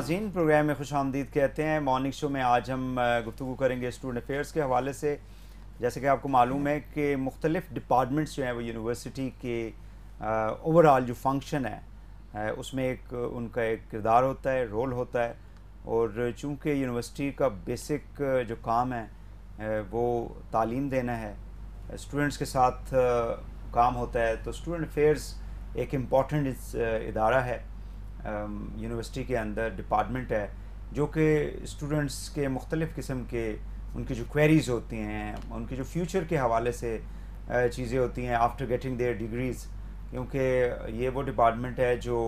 नाज़रीन, प्रोग्राम में खुशामदीद कहते हैं। मॉर्निंग शो में आज हम गुफ्तगू करेंगे स्टूडेंट अफेयर्स के हवाले से। जैसे कि आपको मालूम है कि मुख्तलिफ़ डिपार्टमेंट्स जो हैं वो यूनिवर्सिटी के ओवरऑल जो फंक्शन है उसमें एक उनका एक किरदार होता है, रोल होता है। और चूँकि यूनिवर्सिटी का बेसिक जो काम है वो तालीम देना है, स्टूडेंट्स के साथ काम होता है, तो स्टूडेंट अफेयर्स एक इम्पॉर्टेंट इदारा है यूनिवर्सिटी के अंदर, डिपार्टमेंट है जो कि स्टूडेंट्स के मुख्तलिफ़ किस्म के उनकी जो क्वेरीज़ होती हैं, उनके जो फ्यूचर के हवाले से चीज़ें होती हैं आफ्टर गेटिंग देयर डिग्रीज़। क्योंकि ये वो डिपार्टमेंट है जो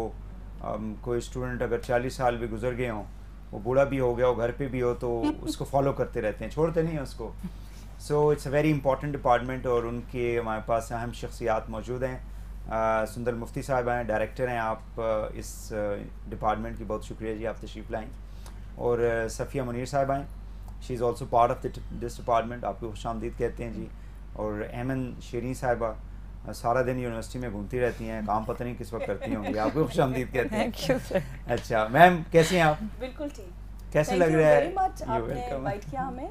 कोई स्टूडेंट अगर 40 साल भी गुजर गए हों, वो बूढ़ा भी हो गया हो, घर पे भी हो, तो उसको फॉलो करते रहते हैं, छोड़ते नहीं हैं उसको। So it's a very important department. और उनके हमारे पास अहम शख्सियात मौजूद हैं। सुंदर मुफ्ती साहब हैं, डायरेक्टर हैं आप इस डिपार्टमेंट की, बहुत शुक्रिया जी आप तशरीफ़ लाएँ। और सफ़िया मुनीर साहब आएँ, she is also part of this department, आपको खुशामदीद कहते हैं जी। और एमन शेरीन साहिबा सारा दिन यूनिवर्सिटी में घूमती रहती हैं, काम पता नहीं किस वक्त करती होंगी, आपको खुशामदीद कहते हैं। Thank you sir. अच्छा मैम, कैसी हैं आप? बिल्कुल ठीक, कैसे लग रहा है? आपने इनवाइट किया हमें।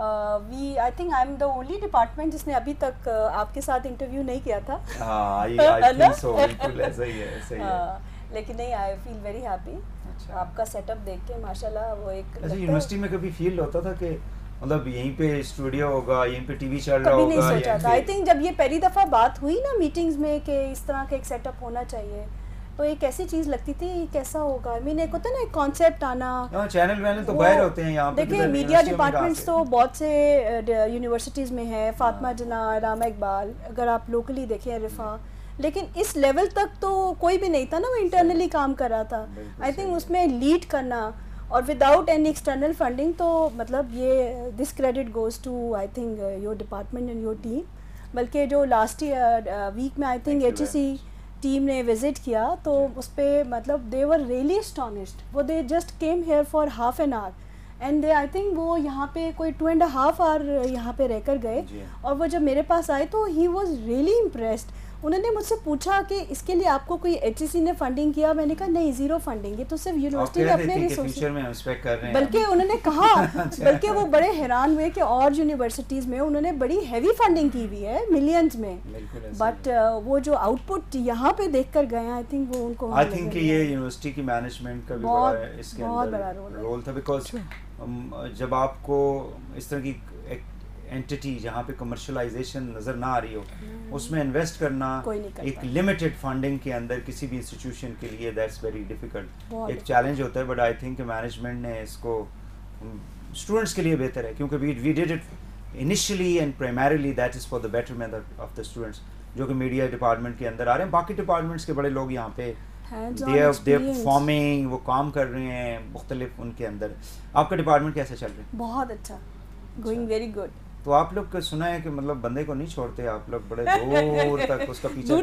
I think I am the only department जिसने अभी तक आपके साथ इंटरव्यू नहीं किया था। आई थिंक सो, बिल्कुल ऐसा ही है, सही है। लेकिन नहीं, आई फील वेरी हैप्पी। आपका सेटअप देख के माशाल्लाह वो एक यूनिवर्सिटी में कभी फील होता था कि मतलब यहीं पे स्टूडियो होगा, यहीं पे टीवी चल रहा होगा? कभी नहीं सोचा था। आई थिंक जब ये पहली दफ़ा बात हुई ना मीटिंग्स में कि इस तरह का एक सेटअप होना चाहिए, तो एक ऐसी चीज़ लगती थी कैसा होगा। आई मीन एक होता है ना एक कॉन्सेप्ट आना, चैनल वैनल तो बाहर होते हैं, यहाँ पे देखिए मीडिया डिपार्टमेंट्स तो बहुत से यूनिवर्सिटीज़ में है, फातिमा जना, रामा इकबाल, अगर आप लोकली देखें रिफा, लेकिन इस लेवल तक तो कोई भी नहीं था ना, वो इंटरनली काम कर रहा था। आई थिंक उसमें लीड करना और विदाउट एनी एक्सटर्नल फंडिंग, तो मतलब ये this credit goes to I think your department and your team. बल्कि जो लास्ट वीक में आई थिंक HEC टीम ने विज़िट किया, तो उस पर मतलब दे वर रियली एस्टॉनिश्ड। वो they just came here for half an hour and they I think वो यहाँ पे कोई 2.5 आवर यहाँ पे रहकर गए। और वो जब मेरे पास आए तो ही वॉज रियली इम्प्रेस्ड। उन्होंने मुझसे पूछा कि इसके लिए आपको कोई HEC ने फंडिंग किया? मैंने कहा नहीं, ज़ीरो फंडिंग, ये तो सिर्फ यूनिवर्सिटी ने अपने रिसोर्सेज। बल्कि उन्होंने कहा बल्कि वो बड़े हैरान हुए कि और यूनिवर्सिटीज़ में उन्होंने बड़ी हैवी फंडिंग की हुई है, मिलियंस में, बट वो जो आउटपुट यहाँ पे देख कर गए, आई थिंक वो उनको आई थिंक ये यूनिवर्सिटी की मैनेजमेंट का भी बड़ा इसके अंदर रोल था। बिकॉज जब आपको इस तरह की एंटिटी जहाँ पे कमर्शलाइजेशन नज़र ना आ रही हो, उसमें इन्वेस्ट करना एक लिमिटेड फंडिंग के अंदर किसी भी इंस्टीट्यूशन के लिए दैट्स वेरी डिफ़िकल्ट, एक चैलेंज होता है। बट आई थिंक मैनेजमेंट ने इसको स्टूडेंट्स के लिए बेहतर है, क्योंकि we did it initially and primarily that is for the betterment of the students, जो कि मीडिया डिपार्टमेंट के अंदर आ रहे हैं। बाकी डिपार्टमेंट्स के बड़े लोग यहाँ पे दे परफॉर्मिंग, वो काम कर रहे हैं मुख्तलिफ उनके अंदर। आपका डिपार्टमेंट कैसे चल रहा है? बहुत अच्छा, गोइंग वेरी गुड। तो आप लोग को सुना है कि मतलब बंदे को नहीं छोड़ते आप लोग, बड़े दूर तक उसका पीछा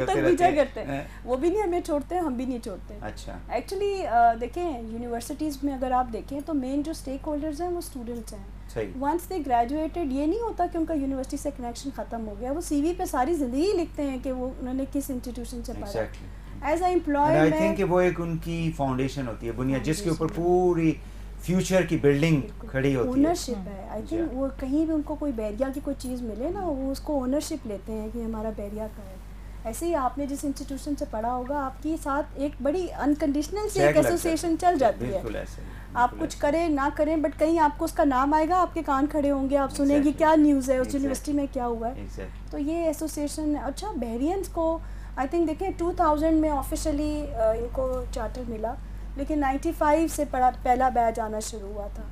करते हैं। वो भी नहीं हमें छोड़ते, हम भी नहीं छोड़ते। अच्छा, एक्चुअली देखें यूनिवर्सिटीज़ में अगर आप देखें तो मेन जो स्टेक होल्डर्स हैं वो स्टूडेंट्स हैं। वंस दे ग्रेजुएटेड, ये नहीं होता कि उनका यूनिवर्सिटी से कनेक्शन ख़त्म हो गया। वो CV पे सारी ज़िंदगी लिखते हैं कि वो उन्होंने किस इंस्टीट्यूशन से पढ़ा। As a employ I think वो एक उनकी फाउंडेशन होती है, बुनियाद जिसके ऊपर पूरी फ्यूचर की बिल्डिंग खड़ी होती है। ओनरशिप है। आई थिंक वो कहीं भी उनको कोई बैरिया की कोई चीज़ मिले ना, वो उसको ओनरशिप लेते हैं कि हमारा बैरिया का है। ऐसे ही आपने जिस इंस्टीट्यूशन से पढ़ा होगा, आपके साथ एक बड़ी अनकंडीशनल से एक एसोसिएशन चल जाती है। आप कुछ करें ना करें, बट कहीं आपको उसका नाम आएगा, आपके कान खड़े होंगे, आप सुनेंगे क्या न्यूज़ है उस यूनिवर्सिटी में, क्या हुआ है। तो ये एसोसिएशन। अच्छा, बहरियंस को आई थिंक देखें 2000 में ऑफिशियली इनको चार्टर मिला, लेकिन 95 से पहला बैच आना शुरू हुआ था।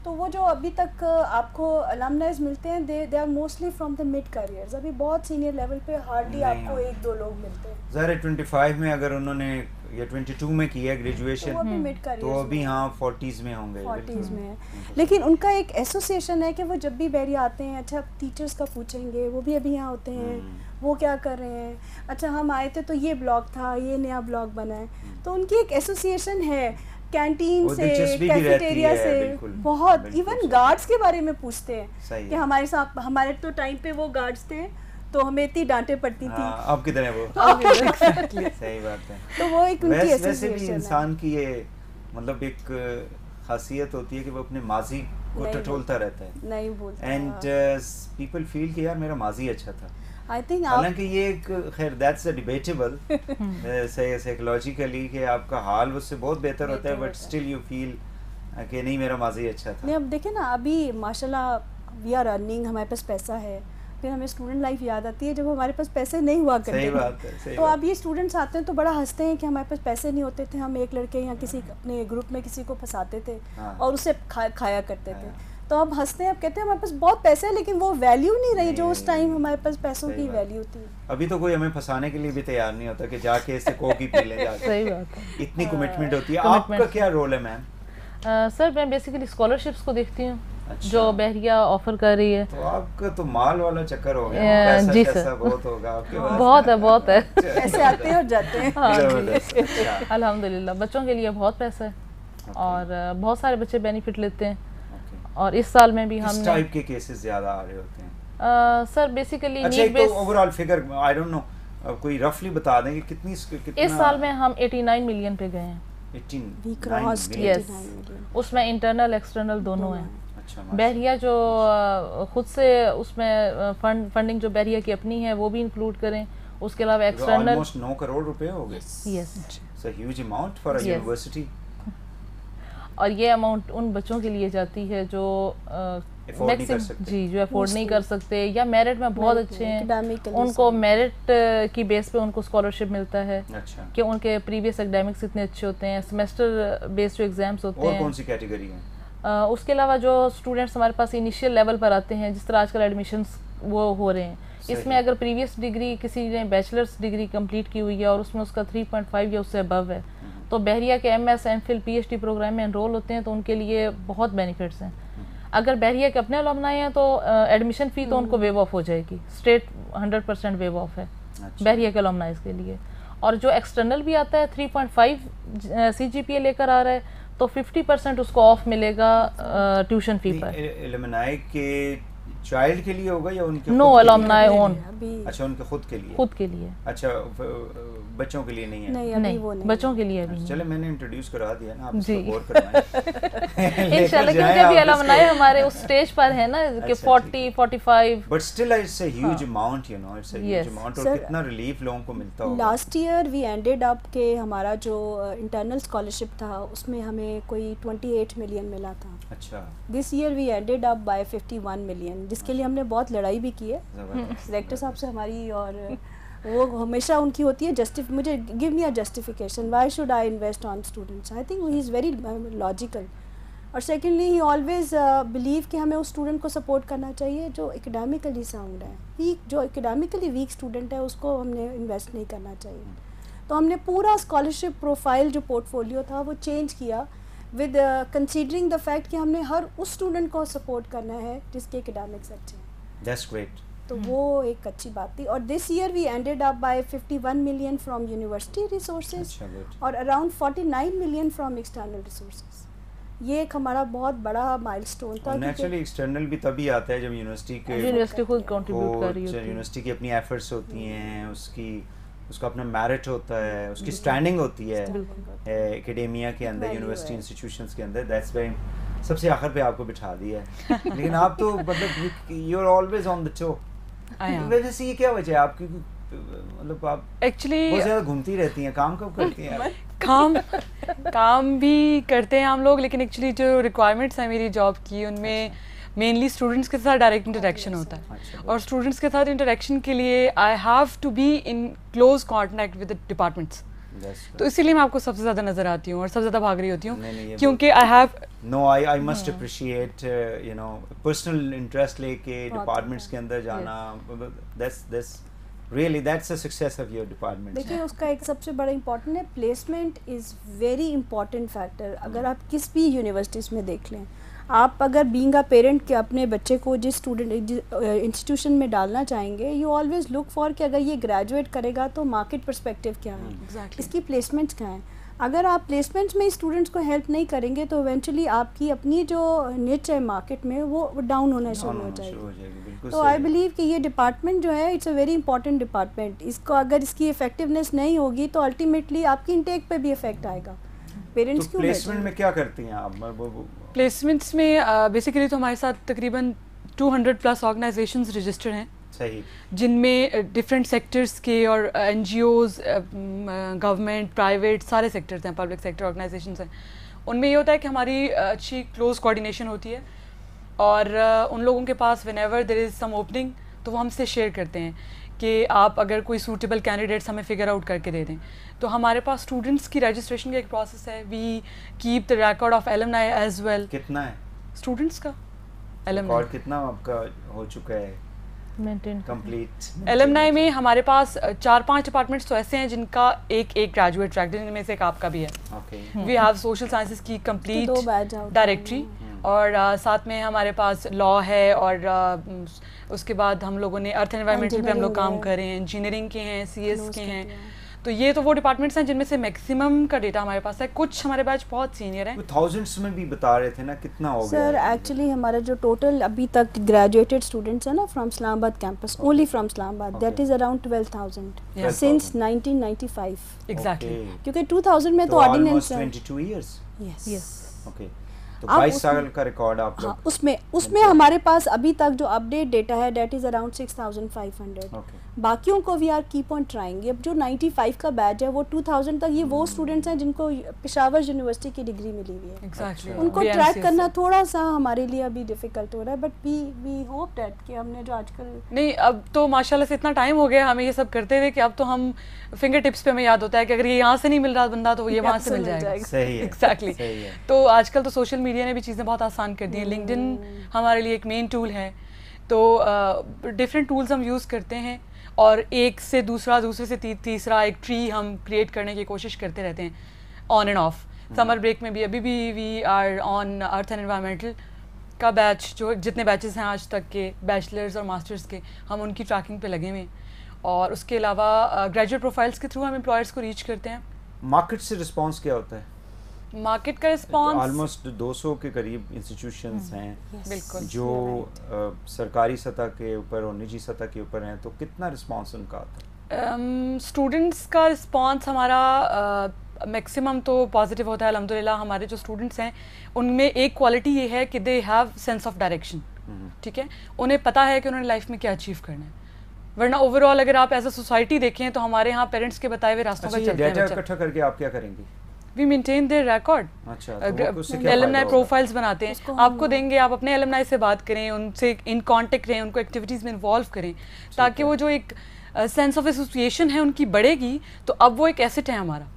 तो वो जो अभी तक आपको अलमनाइज मिलते हैं, they are mostly from the mid careers. अभी बहुत सीनियर लेवल पे हार्डली आपको 1-2 लोग मिलते हैं। ज़रा 25 में अगर उन्होंने या 22 में किया ग्रेजुएशन, तो मिड करियर, तो अभी हाँ 40s में होंगे, 40s में है। लेकिन उनका एक एसोसिएशन है कि वो जब भी बैरिया आते हैं, अच्छा टीचर्स का पूछेंगे, वो भी अभी यहाँ होते हैं, वो क्या कर रहे हैं, अच्छा हम आए थे तो ये ब्लॉग था, ये नया ब्लॉग बना है। तो उनकी एक एसोसिएशन है, कैंटीन से, कैफेटेरिया से, बहुत इवन गार्ड्स के बारे में पूछते हैं कि हमारे साथ, हमारे तो टाइम पे वो गार्ड्स थे तो हमें इतनी डांटे पड़ती थी। अब किधर है वो? सही बात है। तो वो एक उनकी वैसे भी इंसान की ये मतलब एक खासियत होती है कि वो अपने माजी को टटोलता रहता है, नहीं बोलता, एंड पीपल फील कि यार मेरा माजी अच्छा था। आई थिंक हालांकि ये एक खैर दैट्स अ डिबेटेबल साइकोलॉजिकली कि आपका हाल उससे बहुत बेहतर होता है, बट स्टिल यू फील कि नहीं मेरा माजी अच्छा था। नहीं, अब देखें ना, अभी माशाल्लाह वी आर अर्निंग, हमारे पास पैसा है, फिर हमें स्टूडेंट लाइफ याद आती है जब हमारे पास पैसे नहीं हुआ करते। सही बात है, सही तो बात। अब ये स्टूडेंट्स आते हैं तो बड़ा हंसते हैं कि हमारे पास पैसे नहीं होते थे, हम एक लड़के या किसी अपने ग्रुप में किसी को फंसाते थे और उसे खाया करते थे। तो अब हंसते हैं, अब कहते हैं हमारे पास बहुत पैसे हैं लेकिन वो वैल्यू नहीं रही जो उस टाइम हमारे पास पैसों की वैल्यू थी। अभी तो कोई हमें फंसाने के लिए भी तैयार नहीं होता कि जाके इससे कोक ही पी ले जाके। सही बात है, इतनी कमिटमेंट होती है। आपका क्या रोल है मैम? सर मैं बेसिकली स्कॉलरशिप्स को देखती हूँ। अच्छा। जो बहरिया ऑफर कर रही है। तो आपका तो माल वाला चक्कर हो गया, पैसा जी कैसा सर, बहुत होगा आपके पास। बहुत है पैसे आते हैं और जाते हैं। हाँ, अल्हम्दुलिल्लाह बच्चों के लिए बहुत पैसा है और बहुत सारे बच्चे बेनिफिट लेते हैं। और इस साल में भी हम टाइप के केसेस ज्यादा आ रहे होते हैं सर बेसिकली अच्छा, एक तो overall figure I don't know, कोई रफली बता दें कि कितनी इस साल में हम 89 मिलियन पे गए हैं। 89 यस, उसमें इंटरनल एक्सटर्नल दोनों हैं। अच्छा, बहरिया जो खुद से उसमें फंडिंग जो बहरिया की अपनी है वो भी इंक्लूड करें, उसके अलावा एक्सटर्नल ऑलमोस्ट 9 करोड़ रुपए हो गए। Yes, it's a huge amount for a university. और ये अमाउंट उन बच्चों के लिए जाती है जो मैक्सिमम जी जो अफोर्ड नहीं कर सकते या मेरिट में बहुत अच्छे हैं, उनको मेरिट की बेस पे उनको स्कॉलरशिप मिलता है। अच्छा। कि उनके प्रीवियस एकेडमिक्स इतने अच्छे होते हैं, सेमेस्टर बेस्ड जो एग्जाम्स होते हैं। और कौन सी कैटेगरी है? उसके अलावा जो स्टूडेंट्स हमारे पास इनिशियल लेवल पर आते हैं, जिस तरह आजकल एडमिशंस वो हो रहे हैं, इसमें अगर प्रीवियस डिग्री किसी ने बैचलर्स डिग्री कंप्लीट की हुई है और उसमें उसका 3.5 या उससे अबव है, तो बहरिया के MS, MPhil, PhD प्रोग्राम में एनरोल होते हैं तो उनके लिए बहुत बेनिफिट्स हैं। अगर बहरिया के अपने अलुमनाई हैं तो एडमिशन फ़ी तो उनको वेव ऑफ हो जाएगी, स्टेट 100% वेव ऑफ है बहरिया के अलुमनाइज के लिए। और जो एक्सटर्नल भी आता है 3.5 CGPA लेकर आ रहा है तो 50% उसको ऑफ मिलेगा ट्यूशन फ़ी पर। अलुमनाई के चाइल्ड के लिए होगा या उनके नो अलुमनाई ओन? अच्छा, उनके खुद के लिए? खुद के लिए। अच्छा, बच्चों के लिए नहीं है? नहीं, बच्चों के लिए अभी। चले, मैंने इंट्रोड्यूस करा दिया ना, आप इसको गौर करवाएं इंशाल्लाह, क्योंकि अभी अलुमनाई हमारे उस स्टेज पर है ना कि 40, 45। But still it's a huge amount, you know, it's a huge amount. और कितना रिलीफ लोगों को मिलता होगा। Last year we ended up के हमारा जो इंटरनल स्कॉलरशिप था उसमें हमें कोई 28 मिलियन मिला था। अच्छा। This year we ended up by 51 million, जिसके लिए हमने बहुत लड़ाई भी की है डायरेक्टर साहब से हमारी, और वो हमेशा उनकी होती है मुझे give me a justification why should I invest on students. I think he is very logical. और सेकेंडली ही ऑलवेज बिलीव कि हमें उस स्टूडेंट को सपोर्ट करना चाहिए जो एकेडमिकली साउंड है। जो एकेडमिकली वीक स्टूडेंट है उसको हमने इन्वेस्ट नहीं करना चाहिए। तो हमने पूरा स्कॉलरशिप प्रोफाइल जो पोर्टफोलियो था वो चेंज किया विद कंसीडरिंग द फैक्ट कि हमने हर उस स्टूडेंट को सपोर्ट करना है जिसके एकेडमिक्स अच्छे हैं। That's great. तो वो एक अच्छी बात थी। और this year we ended up by 51 million from university resources और around 49 million from external resources. ये एक हमारा बहुत बड़ा माइलस्टोन था। नेचुरली एक्सटर्नल भी तभी आता है जब यूनिवर्सिटी खुद कंट्रीब्यूट कर रही होती है, यूनिवर्सिटी की अपनी एफर्ट्स होती हैं, उसका अपना मेरिट होता है, उसकी स्टैंडिंग होती है एकेडेमिया के अंदर, यूनिवर्सिटी इंस्टीट्यूशंस के अंदर। दैट्स व्हाई सबसे आखिर पे आपको बिठा दिया है। लेकिन आप तो मतलब you are always on the toe. वैसे से ये क्या वजह है आपकी, मतलब आप एक्चुअली बहुत ज़्यादा घूमती रहती हैं, काम कब करती हैं? काम भी करते हैं हम लोग, लेकिन एक्चुअली जो रिक्वायरमेंट्स हैं मेरी जॉब की उनमें मेनली स्टूडेंट्स के साथ डायरेक्ट इंटरेक्शन होता है। और स्टूडेंट्स के साथ इंटरेक्शन के लिए I have to be in close contact with the departments. तो इसीलिए मैं आपको सबसे ज़्यादा नज़र आती हूँ और सबसे ज़्यादा भाग रही होती हूँ, क्योंकि I must appreciate you know personal interest लेके डिपार्टमेंट्स के अंदर जाना। Really, that's the success of your department. देखिए उसका एक सबसे बड़ा इम्पोर्टेंट है, placement is very important factor. अगर आप किस भी यूनिवर्सिटीज़ में देख लें, आप अगर बीइंग अ पेरेंट के अपने बच्चे को जिस स्टूडेंट इंस्टीट्यूशन में डालना चाहेंगे, यू ऑलवेज लुक फॉर कि अगर ये ग्रेजुएट करेगा तो मार्केट पर्सपेक्टिव क्या है, इसकी प्लेसमेंट्स क्या हैं। अगर आप प्लेसमेंट्स में स्टूडेंट्स को हेल्प नहीं करेंगे तो इवेंचुअली आपकी अपनी जो निच है मार्केट में वो डाउन होना शुरू हो जाएगी। तो आई बिलीव कि ये डिपार्टमेंट जो है it's a very important department. इसको अगर इसकी इफेक्टिवनेस नहीं होगी तो अल्टीमेटली आपकी इंटेक पे भी इफेक्ट आएगा। पेरेंट्स तो क्यों प्लेसमेंट में क्या करती हैं आप? प्लेसमेंट्स में बेसिकली तो हमारे साथ तकरीबन 200+ ऑर्गेनाइजेशंस रजिस्टर्ड हैं, सही, जिनमें डिफरेंट सेक्टर्स के और NGOs, गवर्नमेंट, प्राइवेट, सारे सेक्टर्स हैं, पब्लिक सेक्टर ऑर्गेनाइजेशंस हैं। उनमें ये होता है कि हमारी अच्छी क्लोज कोऑर्डिनेशन होती है और उन लोगों के पास whenever there is some opening तो वो हमसे शेयर करते हैं कि आप अगर कोई सूटेबल कैंडिडेट्स हमें फिगर आउट करके दे दें। तो हमारे पास स्टूडेंट्स की रजिस्ट्रेशन का एक प्रोसेस है। We keep the record of alumni as well. कितना है स्टूडेंट्स का एलुमनाई? कितना आपका हो चुका है मेंटेन कंप्लीट? एलुमनाई में हमारे पास 4-5 डिपार्टमेंट्स तो ऐसे हैं जिनका एक ग्रेजुएट ट्रैक, जिनमें से एक आपका भी है। वी हैव सोशल साइंसेस की कंप्लीट डायरेक्टरी और साथ में हमारे पास लॉ है और उसके बाद हम लोगों ने अर्थ एनवायरमेंटल पे हम लोग काम कर रहे हैं, इंजीनियरिंग के हैं, CS के हैं। तो ये तो वो डिपार्टमेंट्स हैं जिनमें से मैक्सिमम का डेटा हमारे पास है। कुछ हमारे बैच बहुत सीनियर हैं। थाउजेंड्स में भी बता रहे थे ना, कितना हो गया? सर एक्चुअली हमारा जो टोटल अभी तक ग्रेजुएटेड स्टूडेंट्स हैं ना from Islamabad campus, only from Islamabad, that is around 12,000 since 1995। Exactly, क्योंकि 2000 में तो ऑर्डिनेंस है। 22 इयर्स। यस, ओके, तो 22 साल का रिकॉर्ड आप लोग। हाँ, उसमें हमारे पास अभी तक जो अपडेट डेटा है दैट इज अराउंड 6,500। बाकियों को we are keep on trying. अब जो 95 का बैच है वो 2000 तक, ये वो स्टूडेंट्स हैं जिनको पेशावर यूनिवर्सिटी की डिग्री मिली हुई है। एग्जैक्टली, उनको ट्रैक करना थोड़ा सा हमारे लिए अभी डिफिकल्ट हो रहा है, बट वी होप दैट कि हमने जो आजकल नहीं, अब तो माशाल्लाह से इतना टाइम हो गया हमें ये सब करते हुए कि अब तो हम फिंगर टिप्स पे हमें याद होता है कि अगर ये यहाँ से नहीं मिल रहा बंदा तो ये वहाँ से मिल जाएगा। सही है, एग्जैक्टली। तो आजकल तो सोशल मीडिया ने भी चीज़ें बहुत आसान कर दी हैं। लिंक्डइन हमारे लिए एक मेन टूल है, तो डिफरेंट टूल्स हम यूज़ करते हैं और एक से दूसरा, दूसरे से तीसरा एक ट्री हम क्रिएट करने की कोशिश करते रहते हैं on and off. Summer break में भी अभी भी we are on earth and environmental का बैच, जो जितने बैचेस हैं आज तक के बैचलर्स और मास्टर्स के, हम उनकी ट्रैकिंग पे लगे हुए हैं। और उसके अलावा ग्रेजुएट प्रोफाइल्स के थ्रू हम एम्प्लॉयर्स को रीच करते हैं। मार्केट से रिस्पांस क्या होता है? मार्केट का रिस्पांस ऑलमोस्ट 200 के करीब इंस्टीट्यूशंस हैं बिल्कुल, जो सरकारी सतह के ऊपर और निजी सतह के ऊपर हैं, तो कितना रिस्पांस उनका आता है? स्टूडेंट्स का रिस्पांस हमारा मैक्सिमम तो पॉजिटिव होता है अल्हम्दुलिल्लाह। हमारे जो स्टूडेंट्स हैं उनमें एक क्वालिटी ये है कि they have sense of direction. ठीक है, उन्हें पता है कि उन्होंने लाइफ में क्या अचीव करना है। वरना ओवरऑल अगर आप एज अ सोसाइटी देखें तो हमारे यहाँ पेरेंट्स के बताए हुए रास्तों पर चलते हैं। डेटा इकट्ठा करके आप क्या करेंगे? We maintain their record. Alumni profiles बनाते हैं, आपको देंगे, आप अपने एलुमनाई से बात करें, उनसे इन कांटेक्ट रहें, उनको एक्टिविटीज़ में इन्वॉल्व करें, ताकि वो जो एक सेंस ऑफ एसोसिएशन है उनकी बढ़ेगी। तो अब वो एक एसेट है हमारा।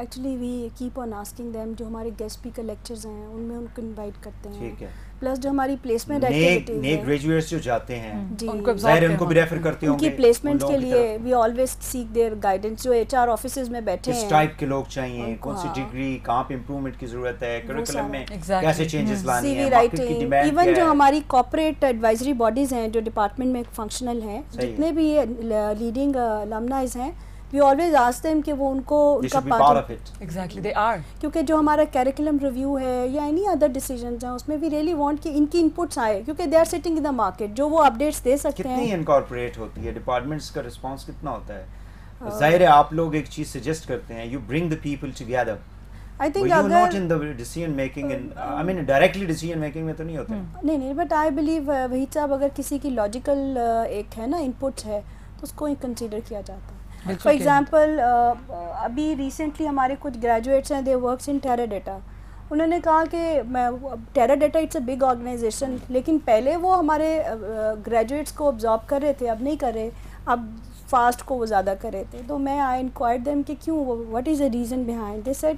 Actually we keep on asking them, जो हमारे गेस्ट स्पीकर लेक्चर्स हैं उनमें उनको इनवाइट करते हैं। ठीक है, प्लस जो हमारी प्लेसमेंट एक्टिविटीज नए ग्रेजुएट्स जो जाते हैं उनको उनको भी रेफर करते होंगे उनकी प्लेसमेंट के लिए। We always seek their guidance. जो HR ऑफिसेज में बैठे हैं, किस टाइप के लोग चाहिए, कौन सी डिग्री, कहाँ पे इंप्रूवमेंट की जरूरत है, करिकुलम में कैसे चेंजेस लानी है, मार्केट की डिमांड, इवन जो हमारी कॉर्पोरेट एडवाइजरी बॉडीज हैं जो डिपार्टमेंट में फंक्शनल हैं, जितने भी लीडिंग अलुमनाइज हैं, we always ask them कि वो उनको उनका पार्ट exactly they are, क्योंकि जो हमारा करिकुलम रिव्यू है या एनी अदर डिसीजंस हैं उसमें we really want कि इनकी इनपुट्स आए, क्योंकि they are sitting in the market, जो वो अपडेट्स दे सकते हैं। कितनी इनकॉर्पोरेट होती है, डिपार्टमेंट्स का रिस्पांस कितना होता है? जाहिर है आप लोग एक चीज सजेस्ट करते हैं, you bring the people together. I think you're अगर not in the decision making in I mean directly decision making में तो नहीं होते। नहीं, बट आई बिलीव वहीद साहब, अगर किसी की लॉजिकल एक है ना इनपुट्स है तो उसको कंसीडर किया जाता है। फॉर एग्जांपल अभी रिसेंटली हमारे कुछ ग्रेजुएट्स हैं, दे वर्क्स इन टेराडाटा। उन्होंने कहा कि Teradata it's a big organization, लेकिन पहले वो हमारे ग्रेजुएट्स को ऑब्जॉर्व कर रहे थे, अब नहीं कर रहे, अब फास्ट को वो ज़्यादा कर रहे थे। तो मैं आई इंक्वायर्ड देम कि क्यों, what is the reason behind. They said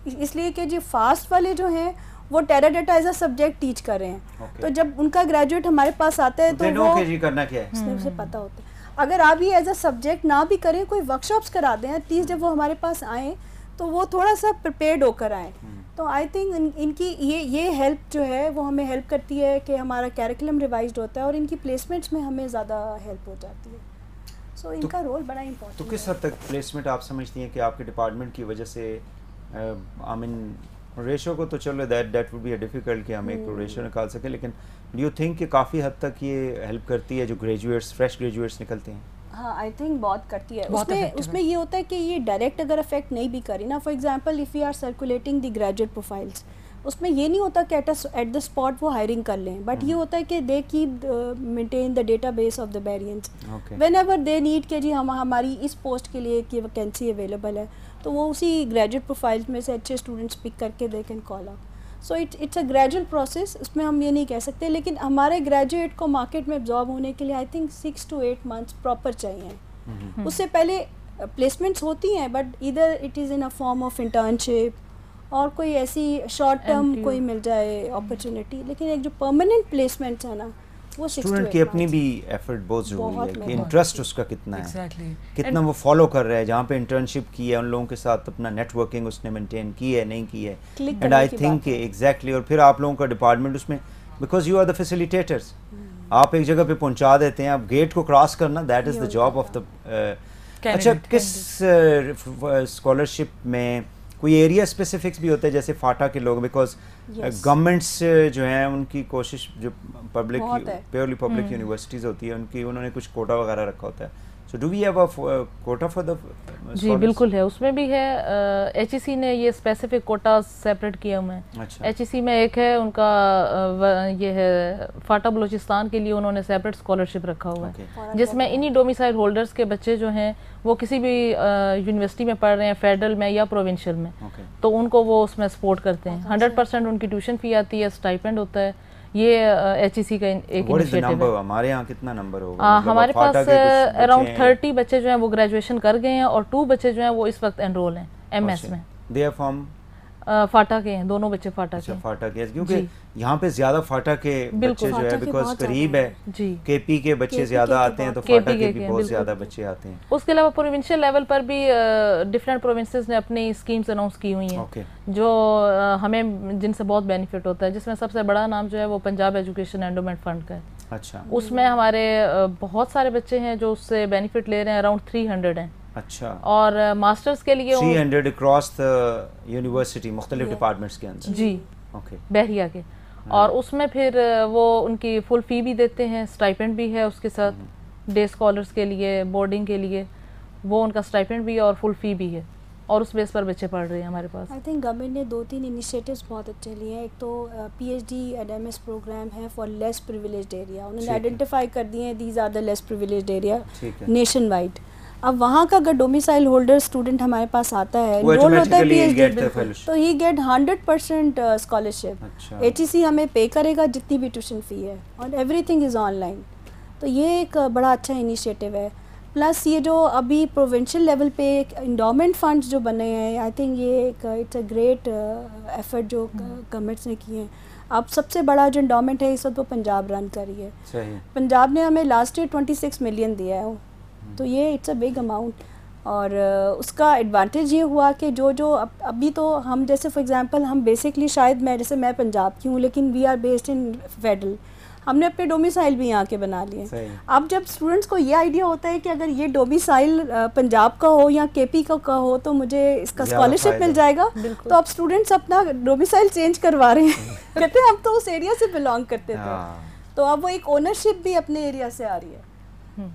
इसलिए कि जो फास्ट वाले जो हैं वो Teradata as a subject teach कर रहे हैं। तो जब उनका ग्रेजुएट हमारे पास आता है तो वो करना क्या है उसे पता होता है। अगर आप ये एज अ सब्जेक्ट ना भी करें, कोई वर्कशॉप्स करा दें एटलीस्ट, जब वो हमारे पास आएँ तो वो थोड़ा सा प्रिपेयर्ड होकर आएँ। तो आई थिंक इनकी ये हेल्प जो है वो हमें हेल्प करती है कि हमारा कैरिकुलम रिवाइज्ड होता है और इनकी प्लेसमेंट्स में हमें ज़्यादा हेल्प हो जाती है। सो इनका रोल बड़ा इंपॉर्टेंट। तो किस हद तक प्लेसमेंट आप समझती हैं कि आपके डिपार्टमेंट की वजह से, आई मीन रेशो को तो चलो दैट वुड बी डिफ़िकल्ट कि हम एक रेशो निकाल सकें, लेकिन डू यू थिंक कि काफ़ी हद तक ये हेल्प करती है जो ग्रेजुएट्स, फ्रेश ग्रेजुएट्स निकलते हैं? हाँ आई थिंक बहुत करती है। बहुत उसमें ये होता है कि ये डायरेक्ट अगर अफेक्ट नहीं भी करी ना, for example if we are circulating the graduate profiles, उसमें ये नहीं होता कि एट द स्पॉट वो हायरिंग कर लें, बट ये होता है कि they keep maintain the database of the variants whenever they need कि जी हमारी इस पोस्ट के लिए की वैकेंसी अवेलेबल है, तो वो उसी ग्रेजुएट प्रोफाइल्स में से अच्छे स्टूडेंट्स पिक करके they can call up. So it's a gradual process, उसमें हम ये नहीं कह सकते, लेकिन हमारे ग्रेजुएट को मार्केट में एब्जॉर्ब होने के लिए I think 6 to 8 months proper चाहिए। उससे पहले प्लेसमेंट्स होती हैं, बट इधर it is in a form of internship और कोई ऐसी शॉर्ट टर्म कोई मिल जाए अपॉर्चुनिटी, लेकिन एक जो परमानेंट प्लेसमेंट्स है ना, वो स्टूडेंट की अपनी भी एफर्ट बहुत ज़रूरी है कि इंटरेस्ट उसका कितना है, Exactly. कितना वो फॉलो कर रहा है, जहाँ पे इंटर्नशिप की है उन लोगों के साथ अपना नेटवर्किंग उसने मेंटेन की है नहीं की है, एंड आई थिंक एग्जैक्टली। और फिर आप लोगों का डिपार्टमेंट उसमें, because you are the facilitators, आप एक जगह पे पहुंचा देते हैं, आप गेट को क्रॉस करना, that is the job of the. अच्छा, किस स्कॉलरशिप में कोई एरिया स्पेसिफिक्स भी होते हैं जैसे फाटा के लोग, बिकॉज गवर्नमेंट्स जो हैं उनकी कोशिश जो पब्लिक प्योरली पब्लिक यूनिवर्सिटीज़ होती है उनकी, उन्होंने कुछ कोटा वगैरह रखा होता है, so do we have a quota for the? जी बिल्कुल है, उसमें भी है। HEC ने ये स्पेसिफिक कोटा सेपरेट किए हुए हैं। अच्छा। HEC में एक है उनका ये है फाटा बलूचिस्तान के लिए उन्होंने सेपरेट स्कॉलरशिप रखा हुआ है, जिसमें इन्हीं डोमिसाइल होल्डर्स के बच्चे जो हैं वो किसी भी यूनिवर्सिटी में पढ़ रहे हैं, फेडरल में या प्रोविंशियल में, तो उनको वो उसमें सपोर्ट करते हैं। 100% उनकी ट्यूशन फी आती है, स्टाइपेंड होता है। ये HEC का एक इनिशिएटिव है। हमारे यहाँ कितना नंबर होगा? हमारे पास अराउंड 30 बच्चे जो हैं वो ग्रेजुएशन कर गए हैं और 2 बच्चे जो हैं वो इस वक्त एनरोल हैं MS में। दे आर फ्रॉम फाटा के हैं, दोनों बच्चे फाटा के। फाटा के, क्योंकि यहाँ पे ज्यादा फाटा के बच्चे जो है बिकॉज करीब है, KP के बच्चे ज्यादा आते हैं, तो फाटा के भी बहुत ज्यादा बच्चे आते हैं। उसके अलावा प्रोविंशियल लेवल पर भी डिफरेंट प्रोविंसेस ने अपनी स्कीम्स अनाउंस की हुई हैं जो हमें जिनसे बहुत बेनिफिट होता है, जिसमें सबसे बड़ा नाम जो है वो पंजाब एजुकेशन एंडोमेंट फंड का है। अच्छा। उसमें हमारे बहुत सारे बच्चे हैं जो उससे बेनिफिट ले रहे हैं, अराउंड 300 हैं। अच्छा। और मास्टर्स के लिए 300 अक्रॉस द यूनिवर्सिटी मुख्तलिफ डिपार्टमेंट्स के अंदर? जी, बहरिया के। और उसमें फिर वो उनकी फुल फी भी देते हैं, स्टाइपेंड भी है उसके साथ, डे स्कॉलर्स के लिए, बोर्डिंग के लिए वो उनका स्टाइपेंड भी है और फुल फी भी है, और उस बेस पर बच्चे पढ़ रहे हैं हमारे पास। आई थिंक गवर्नमेंट ने 2-3 इनिशिएटिव्स बहुत अच्छे लिए हैं। एक तो PhD एंड MS प्रोग्राम है फॉर लेस प्रिविलेज्ड एरिया, उन्होंने आइडेंटिफाई कर दिए हैं these are the less privileged area nationwide. अब वहाँ का अगर डोमिसाइल होल्डर स्टूडेंट हमारे पास आता है, एनरोल होता है PhD, तो ही गेट 100% स्कॉलरशिप। HEC हमें पे करेगा जितनी भी ट्यूशन फ़ी है, और एवरीथिंग इज़ ऑनलाइन। तो ये एक बड़ा अच्छा इनिशिएटिव है। प्लस ये जो अभी प्रोविंशियल लेवल पे इंडोमेंट फंड्स जो बने हैं, आई थिंक ये एक इट्स अ ग्रेट एफर्ट जो गवर्नमेंट्स ने किए हैं। अब सबसे बड़ा जो इंडोमेंट है इस वक्त वो पंजाब रन कर रही है। पंजाब ने हमें लास्ट ईयर 26 मिलियन दिया है, तो ये इट्स अ बिग अमाउंट। और उसका एडवांटेज ये हुआ कि जो अभी तो हम जैसे फॉर एग्जांपल हम बेसिकली शायद मैं पंजाब की हूँ, लेकिन we are based in federal, हमने अपने डोमिसाइल भी यहाँ के बना लिए। अब जब स्टूडेंट्स को ये आइडिया होता है कि अगर ये डोमिसाइल पंजाब का हो या KP का हो तो मुझे इसका स्कॉलरशिप मिल जाएगा, तो अब स्टूडेंट्स अपना डोमिसाइल चेंज करवा रहे हैं कहते हैं हम तो उस एरिया से बिलोंग करते थे, तो अब वो एक ओनरशिप भी अपने एरिया से आ रही है।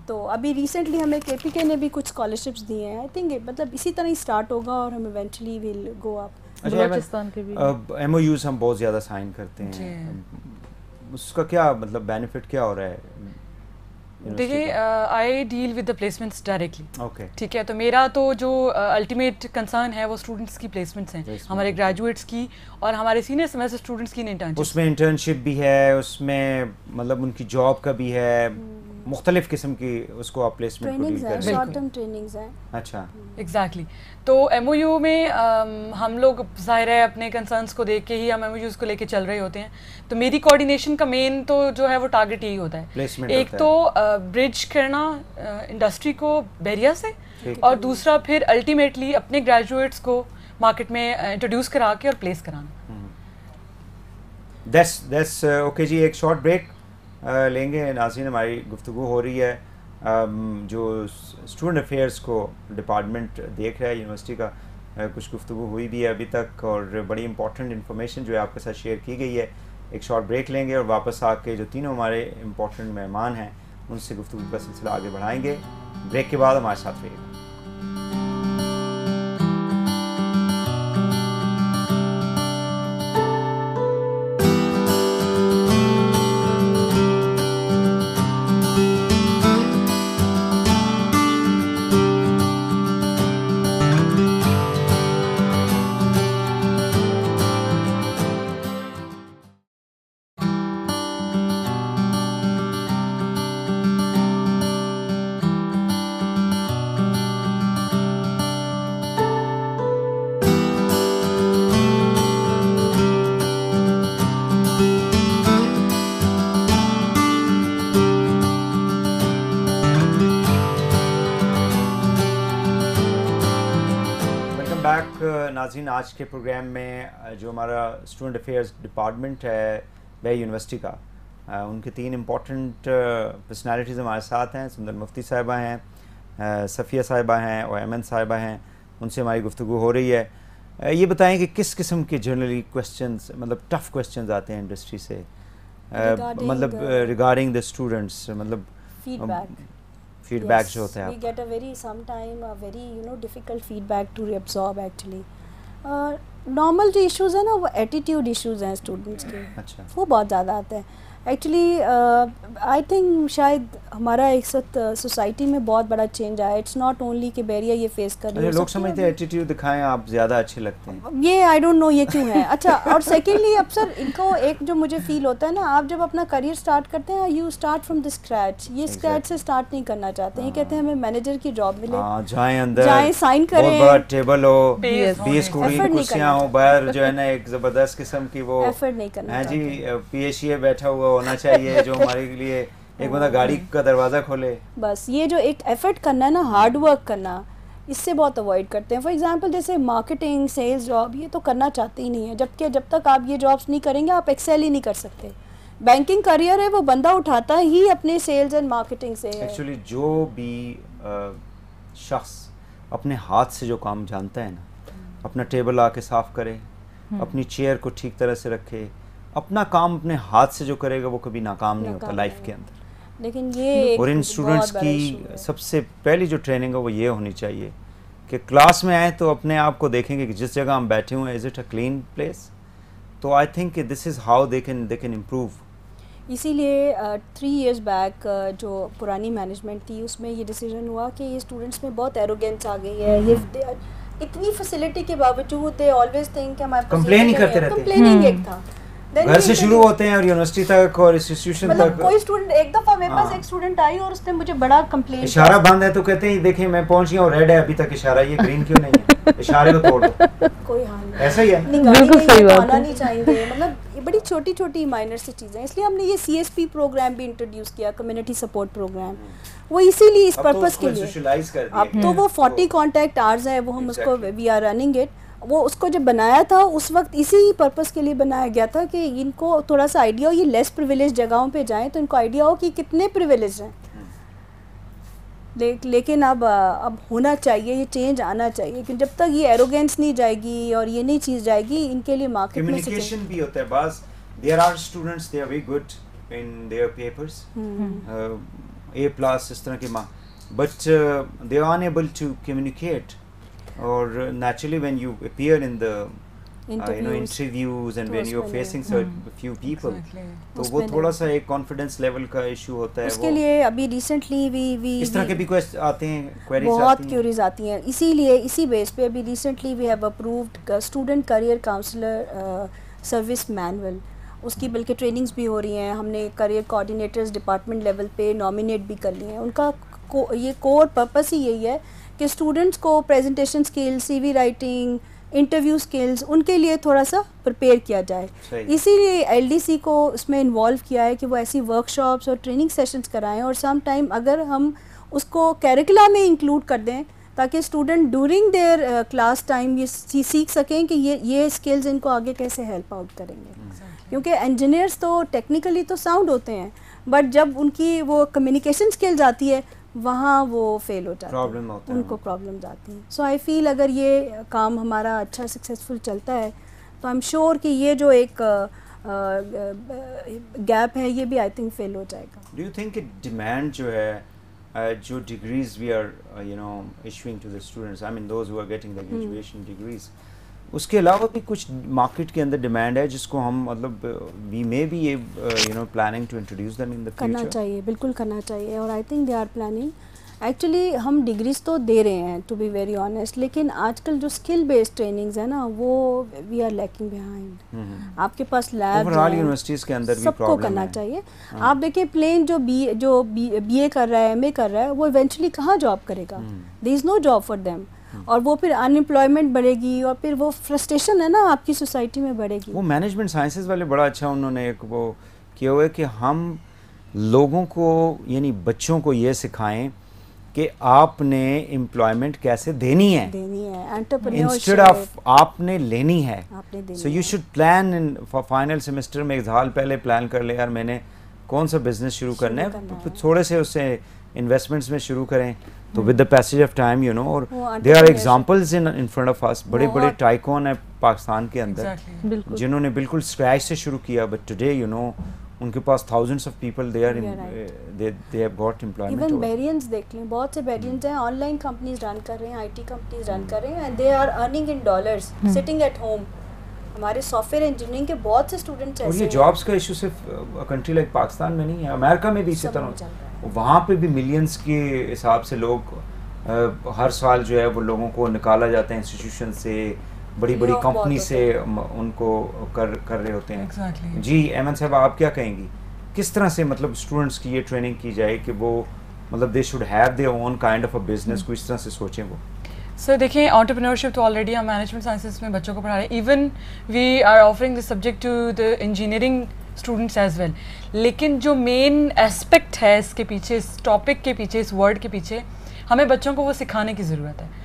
तो अभी रिसेंटली हमें KPK ने भी कुछ स्कॉलरशिप्स दिए हैं। आई थिंक मतलब इसी तरह ही स्टार्ट होगा और हम eventually will go up. Balochistan के भी MOUs हम बहुत ज़्यादा साइन करते हैं, उसका क्या मतलब बेनिफिट क्या हो रहा है? देखिए, I deal with the placements directly. Okay, ठीक है। तो मेरा तो जो अल्टीमेट कंसर्न है वो स्टूडेंट्स की प्लेसमेंट्स हैं, हमारे ग्रेजुएट्स की और हमारे सीनियर सेमेस्टर स्टूडेंट्स की इंटर्नशिप। उसमें इंटर्नशिप भी है, उसमें मतलब उनकी जॉब का भी है, मुख्तलिफ किस्म की उसको आप प्लेसमेंट को डील कर रहे हैं। शॉर्ट टर्म ट्रेनिंग्स हैं। अच्छा, एग्जैक्टली। तो MOU में हम लोग ज़ाहिर है अपने कंसर्न्स को देख के ही हम MOUs को लेके चल रहे होते हैं। तो मेरी कोऑर्डिनेशन का मेन तो जो है वो टारगेट यही होता है, एक तो ब्रिज करना इंडस्ट्री को बहरिया से, और दूसरा फिर अल्टीमेटली अपने ग्रेजुएट्स को मार्केट में इंट्रोड्यूस करा के और प्लेस कराना। दैट्स ओके जी। एक शॉर्ट ब्रेक लेंगे। नाज़रीन, हमारी गुफ्तगू हो रही है जो स्टूडेंट अफेयर्स को डिपार्टमेंट देख रहा है यूनिवर्सिटी का, कुछ गुफ्तगू हुई भी है अभी तक और बड़ी इंपॉर्टेंट इन्फॉर्मेशन जो है आपके साथ शेयर की गई है। एक शॉर्ट ब्रेक लेंगे और वापस आके जो तीनों हमारे इम्पॉर्टेंट मेहमान हैं उनसे गुफ्तगू का सिलसिला आगे बढ़ाएंगे। ब्रेक के बाद हमारे साथ रहिएगा। नाज़रीन, आज के प्रोग्राम में जो हमारा स्टूडेंट अफेयर्स डिपार्टमेंट है वे यूनिवर्सिटी का, उनके 3 इम्पॉर्टेंट पर्सनालिटीज़ हमारे साथ हैं। सुंदर मुफ्ती साहिबा हैं, सफ़िया साहिबा हैं और एमन साहिबा हैं। उनसे हमारी गुफ्तगू हो रही है। ये बताएं कि किस किस्म के जनरली क्वेश्चंस, मतलब टफ़ क्वेश्चंस आते हैं इंडस्ट्री से, मतलब रिगार्डिंग द स्टूडेंट्स, मतलब feedback जो होता है। We get a very sometime a very difficult feedback to absorb actually. Normal जो इश्यूज़ है ना वो एटीट्यूड इश्यूज़ हैं स्टूडेंट्स के। अच्छा। वो बहुत ज़्यादा आते हैं एक्चुअली। आई थिंक शायद हमारा एक साथ सोसाइटी में बहुत बड़ा चेंज आया। इट्स नॉट ओनली कि बैरियर ये फेस कर रही है। लोग समझते हैं एटीट्यूड दिखाएं आप ज़्यादा अच्छे लगते हैं, ये आई डोंट नो ये क्यों है। अच्छा, और सेकेंडली अब सर इनको एक जो मुझे फील होता है ना, आप जब अपना करियर स्टार्ट करते हैं you start from the scratch. ये स्क्रैच से स्टार्ट नहीं करना चाहते हैं। ये कहते हैं हमें मैनेजर की जॉब मिले, जाएं अंदर, जाएं साइन करें, बहुत बड़ा टेबल हो, 20 कुर्सियां हो, बाहर जो है ना एक ज़बरदस्त किस्म की वो एफर्ट नहीं करना है जी। पीएसए बैठा हुआ होना चाहिए जो हमारे लिए एक बंदा गाड़ी का दरवाज़ा खोले। बस ये जो एक एफर्ट करना है ना, हार्ड वर्क करना, इससे बहुत अवॉइड करते हैं। फॉर एग्जांपल जैसे मार्केटिंग, सेल्स जॉब, ये तो करना चाहते ही नहीं है। जबकि जब तक आप ये जॉब्स नहीं करेंगे आप एक्सेल ही नहीं कर सकते। बैंकिंग करियर है वो बंदा उठाता ही अपने सेल्स एंड मार्केटिंग से है। एक्चुअली जो भी शख्स अपने हाथ से जो काम जानता है ना, अपना टेबल आके साफ करे, अपनी चेयर को ठीक तरह से रखे, अपना काम अपने हाथ से जो करेगा वो कभी नाकाम नहीं होता लाइफ के अंदर। लेकिन ये और इन स्टूडेंट्स की सबसे पहली जो ट्रेनिंग है वो ये होनी चाहिए कि क्लास में आए तो अपने आप को देखेंगे कि जिस जगह हम बैठे हुए हैं is it a clean place. तो I think this is how they can improve. इसीलिए 3 years बैक जो पुरानी मैनेजमेंट थी उसमें ये डिसीजन हुआ कि ये स्टूडेंट्स में बहुत एरोगेंस आ गई है। ये इतनी फैसिलिटी के बावजूद दे ऑलवेज थिंक कि हमारे कंप्लेन ही करते रहते हैं। कंप्लेनिंग एक था, घर से शुरू होते हैं और यूनिवर्सिटी तक और इंस्टीट्यूशन तक। कोई स्टूडेंट एक दफा मेरे पास एक स्टूडेंट आई और उसने मुझे बड़ा कंप्लेन, इशारा बंद है तो कहते हैं देखिए मैं पहुंच गया और रेड है अभी तक इशारा, ये ग्रीन क्यों नहीं है, इशारे को तोड़ दो। कोई हाल नहीं, ऐसा ही है, बिल्कुल सही बात है। नहीं चाहेंगे, मतलब ये बड़ी छोटी छोटी माइनर सी चीज़ें। इसलिए हमने ये CSP प्रोग्राम भी इंट्रोड्यूस किया, कम्युनिटी सपोर्ट प्रोग्राम। वो इसीलिए इस पर्पस के लिए। अब तो वो 40 कॉन्टैक्ट आवर्स है, वो हम उसको वी आर रनिंग इट। वो उसको जब बनाया था उस वक्त इसी पर्पस के लिए बनाया गया था कि इनको थोड़ा सा आइडिया हो, ये लेस प्रिविलेज जगहों पे जाएं तो इनको आइडिया हो कि कितने प्रिविलेज हैं। लेकिन अब होना चाहिए, ये चेंज आना चाहिए। लेकिन जब तक ये एरोगेंस नहीं जाएगी और ये नहीं चीज़ जाएगी, इनके लिए मार्केट में कम्युनिकेशन भी होता है। बस there are students they are very good in their papers, A+ इस तरह के but they are unable to communicate. और naturally when you appear in the interviews and when you're facing few people, तो वो थोड़ा सा एक कॉन्फिडेंस लेवल का इशू होता है। उसके लिए अभी रिसेंटली वी इस तरह के भी क्वेश्चन आते हैं, क्वेरीज बहुत क्यूरीज आती हैं। इसीलिए इसी बेस पे अभी recently we have approved student career counsellor service manual. उसकी बल्कि ट्रेनिंग्स भी हो रही हैं। हमने करियर कोऑर्डिनेटर्स डिपार्टमेंट लेवल पे नॉमिनेट भी कर लिए हैं। उनका ये कोर पर्पस ही यही है कि स्टूडेंट्स को presentation skills, CV writing, interview skills, उनके लिए थोड़ा सा प्रिपेयर किया जाए। इसीलिए LDC को इसमें इन्वॉल्व किया है कि वो ऐसी वर्कशॉप्स और ट्रेनिंग सेशंस कराएं। और सम टाइम अगर हम उसको कैरिकुलम में इंक्लूड कर दें ताकि student during their class time ये सीख सकें कि ये स्किल्स इनको आगे कैसे हेल्प आउट करेंगे। क्योंकि इंजीनियर्स तो टेक्निकली तो साउंड होते हैं, बट जब उनकी वो कम्युनिकेशन स्किल्स आती है वहाँ वो फेल हो जाते हैं, उनको प्रॉब्लम्स आती हैं। सो आई फील अगर ये काम हमारा अच्छा सक्सेसफुल चलता है तो आई एम श्योर कि ये जो एक गैप है ये भी आई थिंक फेल हो जाएगा। डू यू थिंक डिमांड जो है जो degrees we are issuing to the students, I mean those who are getting the graduation degrees, उसके अलावा भी कुछ मार्केट के अंदर डिमांड है जिसको हम मतलब we may be planning to introduce them in the future? करना चाहिए, बिल्कुल करना चाहिए, और I think they are planning. Actually हम डिग्रीज तो दे रहे हैं टू बी वेरी ऑनेस्ट, लेकिन आजकल जो स्किल बेस्ड ट्रेनिंग्स है ना वो वी आर लैकिंग बिहाइंड। आपके पास लैब ओवरऑल यूनिवर्सिटीज के अंदर भी सबको प्रॉब्लम करना है। चाहिए। आप देखिए प्लेन जो बीए कर रहा है, एमए कर रहा है, वो इवेंचुअली कहाँ जॉब करेगा? There is no job for them, और वो फिर अनएम्प्लॉयमेंट बढ़ेगी और फिर वो फ्रस्ट्रेशन है ना आपकी सोसाइटी में बढ़ेगी। वो मैनेजमेंट साइंसेज वाले बड़ा अच्छा उन्होंने एक वो किया हुआ है कि हम लोगों को यानी बच्चों को ये सिखाएं कि आपने एम्प्लॉयमेंट कैसे देनी है इंस्टेड ऑफ आपने लेनी है। So you should plan in for final semester में एक साल पहले प्लान कर ले यार मैंने कौन सा बिजनेस शुरू करना है, थोड़े से उससे इन्वेस्टमेंट्स में शुरू करें तो with the passage of time और there are examples in front of us, बड़े बड़े टाइकून है पाकिस्तान के अंदर जिन्होंने बिल्कुल स्क्रैच से शुरू किया, बट टुडे उनके पास thousands of people they have got employment। Even बेरियंस देख लें, बहुत से बेरियंस हैं ऑनलाइन कंपनीज रन कर रहे हैं, आईटी कंपनीज रन कर रहे हैं, and they are earning in dollars sitting at home. हमारे सॉफ्टवेयर इंजीनियरिंग के बहुत से स्टूडेंट्स ऐसे हैं। और ये जॉब्स का इशू सिर्फ कंट्री लाइक पाकिस्तान में नहीं है, अमेरिका में भी इसी तरह, वहाँ पे भी मिलियंस के हिसाब से लोग हर साल जो है वो लोगों को निकाला जाता है इंस्टीट्यूशन से, बड़ी बड़ी कंपनी से उनको कर रहे होते हैं। Exactly. जी अहमद साहब आप क्या कहेंगी, किस तरह से मतलब स्टूडेंट्स की ये ट्रेनिंग की जाए कि वो मतलब they should have their own kind of a business, को इस तरह से सोचें वो? सर देखिए एंटरप्रेन्योरशिप तो ऑलरेडी हम मैनेजमेंट साइंसेस में बच्चों को पढ़ा रहे हैं, even we are offering this subject to the engineering students as well. लेकिन जो मेन एस्पेक्ट है इसके पीछे, इस टॉपिक के पीछे, इस वर्ड के पीछे हमें बच्चों को वो सिखाने की ज़रूरत है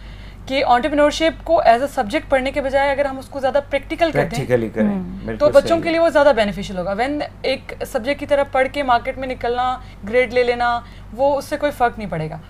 कि एंटरप्रेन्योरशिप को एज अ सब्जेक्ट पढ़ने के बजाय अगर हम उसको ज़्यादा प्रैक्टिकली करें तो बच्चों के लिए वो ज़्यादा बेनिफिशियल होगा। व्हेन एक सब्जेक्ट की तरफ पढ़ के मार्केट में निकलना, ग्रेड ले लेना, वो उससे कोई फ़र्क नहीं पड़ेगा।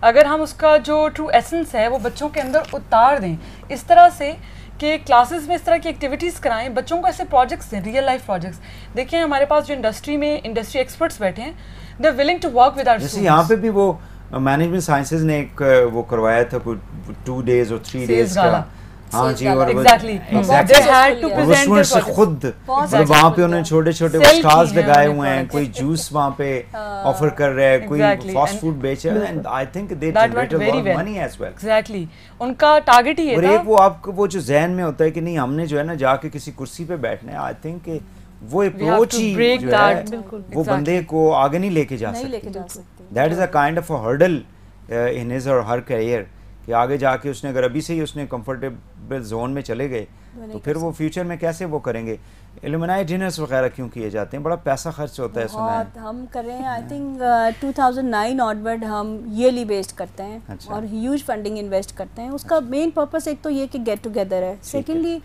अगर हम उसका जो ट्रू एसेंस है वो बच्चों के अंदर उतार दें इस तरह से कि क्लासेस में इस तरह की एक्टिविटीज़ कराएं, बच्चों को ऐसे प्रोजेक्ट्स दें, रियल लाइफ प्रोजेक्ट्स। देखिए हमारे पास जो इंडस्ट्री में इंडस्ट्री एक्सपर्ट्स बैठे हैं, they are willing to work with our students. यहाँ पे भी वो मैनेजमेंट साइंसेज ने एक वो करवाया था 2 days और 3 days का, हाँ जी, और exactly they had to present से खुद वहाँ पे उन्होंने छोटे छोटे स्टॉल्स लगाए हुए हैं, कोई जूस वहाँ पे ऑफर कर रहा है, कोई फास्ट फूड बेच रहा है, and I think they generate a lot of money as well. Exactly उनका टारगेट ही है। और एक वो आपको वो जो जहन में होता है कि नहीं हमने जो है ना जाके किसी कुर्सी पे बैठना है, आई थिंक वो अप्रोच ही जो है वो बंदे को आगे नहीं लेके जा सकती। That is a kind of a hurdle in his और हर करियर कि आगे जाके उसने अगर अभी से ही उसने कंफर्टेबल जोन में चले गए तो फिर वो फ्यूचर में कैसे वो करेंगे। एलुमनाई डिनर्स वगैरह क्यों किए जाते हैं, बड़ा पैसा खर्च होता है सुना है। हम कर रहे हैं, आई थिंक 2009 ऑनवर्ड हम ईयरली बेस्ड करते हैं। अच्छा। और ह्यूज फंडिंग इन्वेस्ट करते हैं। उसका मेन पर्पस एक तो ये कि गेट टुगेदर है, सेकेंडली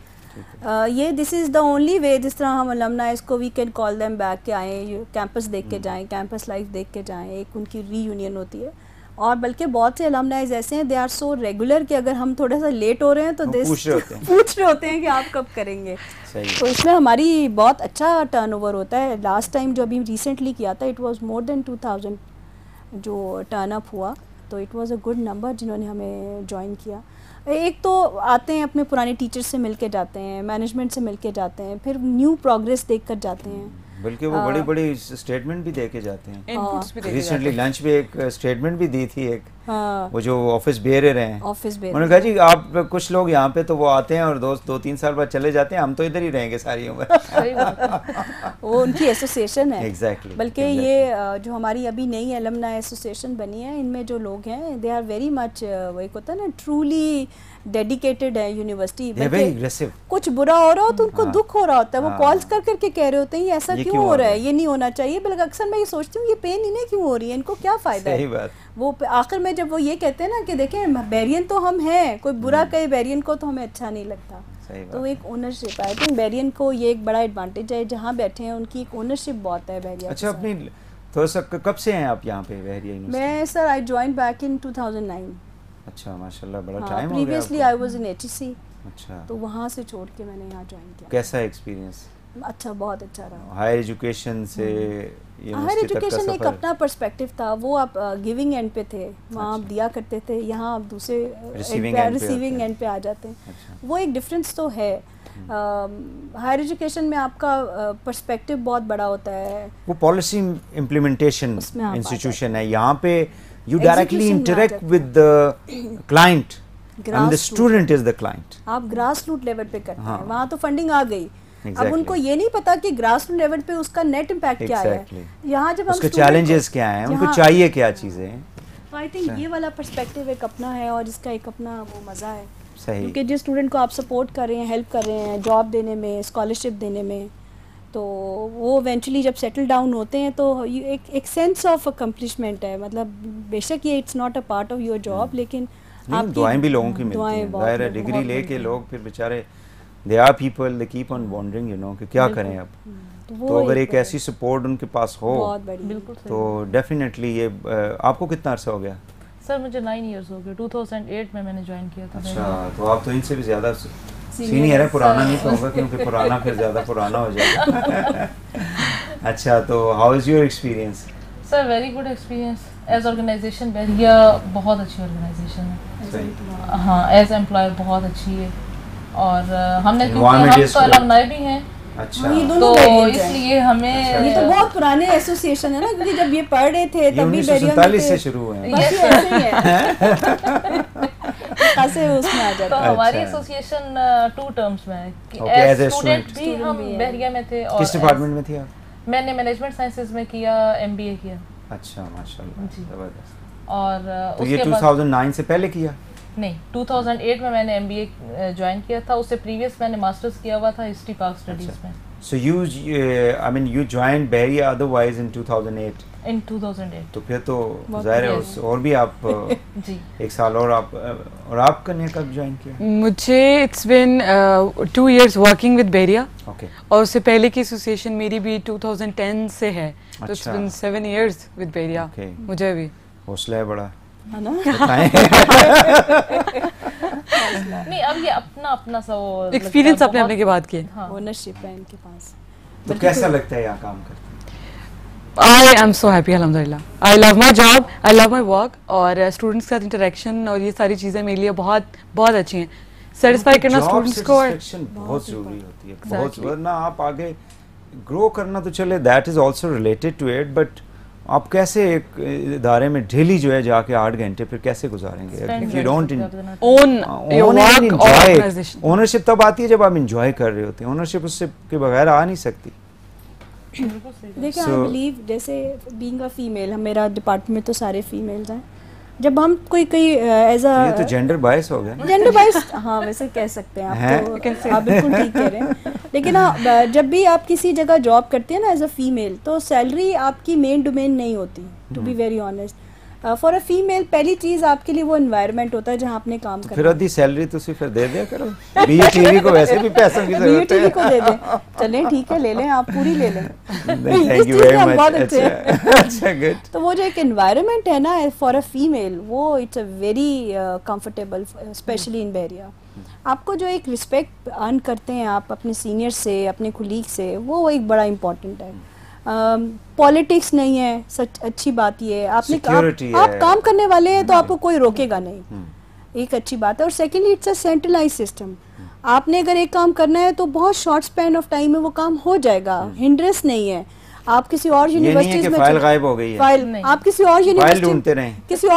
ये this is the only way जिस तरह हम अलमनाइज को we can call them back के आएँ, कैंपस देख के जाएँ, कैंपस लाइफ देख के जाएँ, एक उनकी रीयूनियन होती है। और बल्कि बहुत से अलमनाइज ऐसे हैं, दे आर सो रेगुलर कि अगर हम थोड़ा सा लेट हो रहे हैं तो पूछ रहे होते हैं कि आप कब करेंगे। तो इसमें हमारी बहुत अच्छा टर्नओवर होता है। लास्ट टाइम जो अभी रिसेंटली किया था इट वाज मोर देन 2000 जो टर्नअप हुआ, तो it was a good number जिन्होंने हमें ज्वाइन किया। एक तो आते हैं अपने पुराने टीचर्स से मिल के जाते हैं, मैनेजमेंट से मिल के जाते हैं, फिर न्यू प्रोग्रेस देख कर जाते हैं, बल्कि वो बड़ी बड़ी स्टेटमेंट भी दे के जाते हैं। रिसेंटली लंच में एक स्टेटमेंट भी दी थी एक, वो जो ऑफिस बेरर हैं, उन्होंने कहा जी आप कुछ लोग यहाँ पे तो वो आते हैं और 2-3 साल बाद चले जाते हैं, हम तो इधर ही रहेंगे सारी उम्र। वो उनकी एसोसिएशन है। एग्जैक्टली। बल्कि ये जो हमारी अभी नई अलमनाई एसोसिएशन बनी है, इनमें जो लोग हैं दे आर वेरी मच, वो एक होता है ना ट्रूली डेडिकेटेड है यूनिवर्सिटी। कुछ बुरा हो रहा हो तो उनको दुख हो रहा होता है, वो कॉल्स कर करके कह रहे होते हैं ऐसा क्यों हो रहा है, ये नहीं होना चाहिए। बल्कि अक्सर मैं ये सोचती हूँ ये पेन इन्हें क्यों हो रही है, इनको क्या फ़ायदा है। वो आखिर में जब वो ये कहते हैं ना कि देखें बैरियन तो हम हैं, कोई बुरा कहे बैरियन को तो हमें अच्छा नहीं लगता। तो एक ओनरशिप है, आई थिंक बैरियन को ये एक बड़ा एडवांटेज है, जहाँ बैठे हैं उनकी एक ओनरशिप बहुत है बैरियन। अच्छा, अपनी थोड़ा सा कब से हैं आप यहाँ पे बैरिया यूनिवर्सिटी? मैं sir I join back in 2009। अच्छा माशाल्लाह, बड़ा टाइम हो गया। Previously I was in HEC। अच्छा, तो वहाँ से छोड़ के मैंने यहाँ ज्वाइन किया। कैसा एक्सपीरियंस? अच्छा, बहुत अच्छा रहा। हायर एजुकेशन से हायर एजुकेशन एक अपना पर्सपेक्टिव था, वो आप गिविंग एंड पे थे, वहाँ आप दिया करते थे, यहाँ आप दूसरे रिसीविंग एंड पे आ जाते हैं। वो एक डिफरेंस तो है। हायर एजुकेशन में आपका पर्सपेक्टिव बहुत बड़ा होता है, वो पॉलिसी इम्प्लीमेंटेशन इंस्टीट्यूशन है, यहाँ पे you directly interact with the client and the student is the client. आप ग्रास रूट लेवल पे करते हैं, वहाँ तो फंडिंग आ गई। अब उनको ये नहीं पता कि ग्रास रूट लेवल पे उसका नेट इम्पैक्ट क्या है, यहाँ जब उसके चैलेंजेस क्या हैं, उनको चाहिए क्या चीज़ें हैं। आई थिंक ये वाला पर्सपेक्टिव एक अपना है और इसका एक अपना वो मज़ा है। सही, क्योंकि जिस स्टूडेंट को आप सपोर्ट कर रहे हैं, हेल्प कर रहे हैं, जॉब देने में, स्कॉलरशिप देने में, तो वो इवेंचुअली जब सेटल डाउन होते हैं तो एक सेंस ऑफ अकम्पलिशमेंट है। मतलब बेशक ये it's not a part of your job, लेकिन आपकी दुआएं भी लोगों की मिलती हैं। जाहिर है डिग्री लेके लोग फिर बेचारे they are people they keep on wondering, you know, कि क्या करें अब। तो अगर एक ऐसी सपोर्ट उनके पास हो तो डेफिनेटली ये आपको कितना अर्सा हो गया? सर मुझे 9 इयर्स हो गए, 2008 में मैंने ज्वाइन किया था। अच्छा, तो आप तो इनसे भी ज़्यादा सीनियर है, पुराना नहीं कहूँगा क्योंकि पुराना फिर ज़्यादा पुराना हो जाएगा। अच्छा, तो how is your experience? Sir very good experience as organisation. Bahria बहुत अच्छी ऑर्गेनाइजेशन है, हाँ, एज एम्प्लॉयर बहुत अच्छी है, और हमने क्योंकि हम तो अलमनाई भी हैं। अच्छा, तो इसलिए हमें ये तो बहुत पुराने एसोसिएशन है ना, क्योंकि जब ये पढ़ रहे थे तभी 1947 से शुरू हुए हैं। ऐसे उसमें आ जाता। तो हमारी एसोसिएशन 2 टर्म्स में है कि एज स्टूडेंट भी हम बहरिया में थे। और किस डिपार्टमेंट में थी आप? मैंने मैनेजमेंट साइंसेज में किया, MBA किया। अच्छा, माशाल्लाह, जबरदस्त। और तो ये 2009 से पहले किया? नहीं, 2008 में मैंने MBA ज्वाइन किया था। उससे प्रीवियस मैंने मास्टर्स किया हुआ था हिस्ट्री पार्क स्टडीज में। So you joined Bahria otherwise in 2008? In 2008। तो फिर तो ज़ाहिर है और भी आप जी एक साल और आपने कब ज्वाइन किया? मुझे it's been 2 years working with Bahria। Okay। और उससे पहले की एसोसिएशन मेरी भी 2010 से है, तो it's been 7 years with Bahria। Okay। मुझे भी हौसला है बड़ा, है ना? नहीं, अब ये अपना अपना सा वो एक्सपीरियंस अपने अपने के बाद किए। ओनरशिप है इनके पास। तो कैसा लगता है यहाँ काम करते? I am so happy, alhamdulillah। I love my job, I love my work, और स्टूडेंट्स के साथ इंटरेक्शन और ये सारी चीज़ें मेरे लिए बहुत बहुत अच्छी हैं। सेटिस्फाई करना स्टूडेंट्स को बहुत ज़रूरी होती है, बहुत, वरना आप आगे ग्रो करना तो चले, that is also related to it, but आप कैसे एक इदारे में डेली जो है जाके 8 घंटे फिर कैसे गुजारेंगे? If you don't own your work और ऑर्गेनाइजेशन। ओनरशिप तब आती है जब आप एंजॉय कर रहे होते हैं, ओनरशिप उससे के बगैर आ नहीं सकती। देखिए, आई बिलीव जैसे बीइंग अ फीमेल, मेरा डिपार्टमेंट तो सारे फीमेल्स हैं, जब हम कोई एज अ, ये तो जेंडर बायस हो गया। जेंडर बायस, हाँ वैसे कह सकते हैं आप, तो आप बिल्कुल ठीक कह रहे हैं। लेकिन हाँ, जब भी आप किसी जगह जॉब करते हैं ना एज अ फीमेल, तो सैलरी आपकी मेन डोमेन नहीं होती, to be very honest. For a female पहली चीज आपके लिए वो एनवायरनमेंट होता है जहाँ आपने काम करना। फिर आधी सैलरी तो फिर दे दिया करो। BUTV को वैसे भी पैसों की जरूरत है। BUTV को दे दें, चलें ठीक है, ले लें, आप पूरी ले लें। Thank you very much. अच्छा, गुड। तो वो जो एक एनवायरनमेंट है ना फॉर अ फीमेल, वो it's a very comfortable, especially in Bahria. आपको जो एक रिस्पेक्ट अर्न करते हैं आप अपने सीनियर से, अपने कुलीग से, वो एक बड़ा इम्पोर्टेंट है। पॉलिटिक्स नहीं है, सच अच्छी बात ये है, आपने आप काम करने वाले हैं तो आपको कोई रोकेगा नहीं, एक अच्छी बात है। और secondly it's a centralize system. आपने अगर एक काम करना है तो बहुत शॉर्ट स्पैन ऑफ टाइम में वो काम हो जाएगा, हिंड्रेंस नहीं है। आप किसी और यूनिवर्सिटी में फाइल गायब हो गई है, फाइल आप किसी और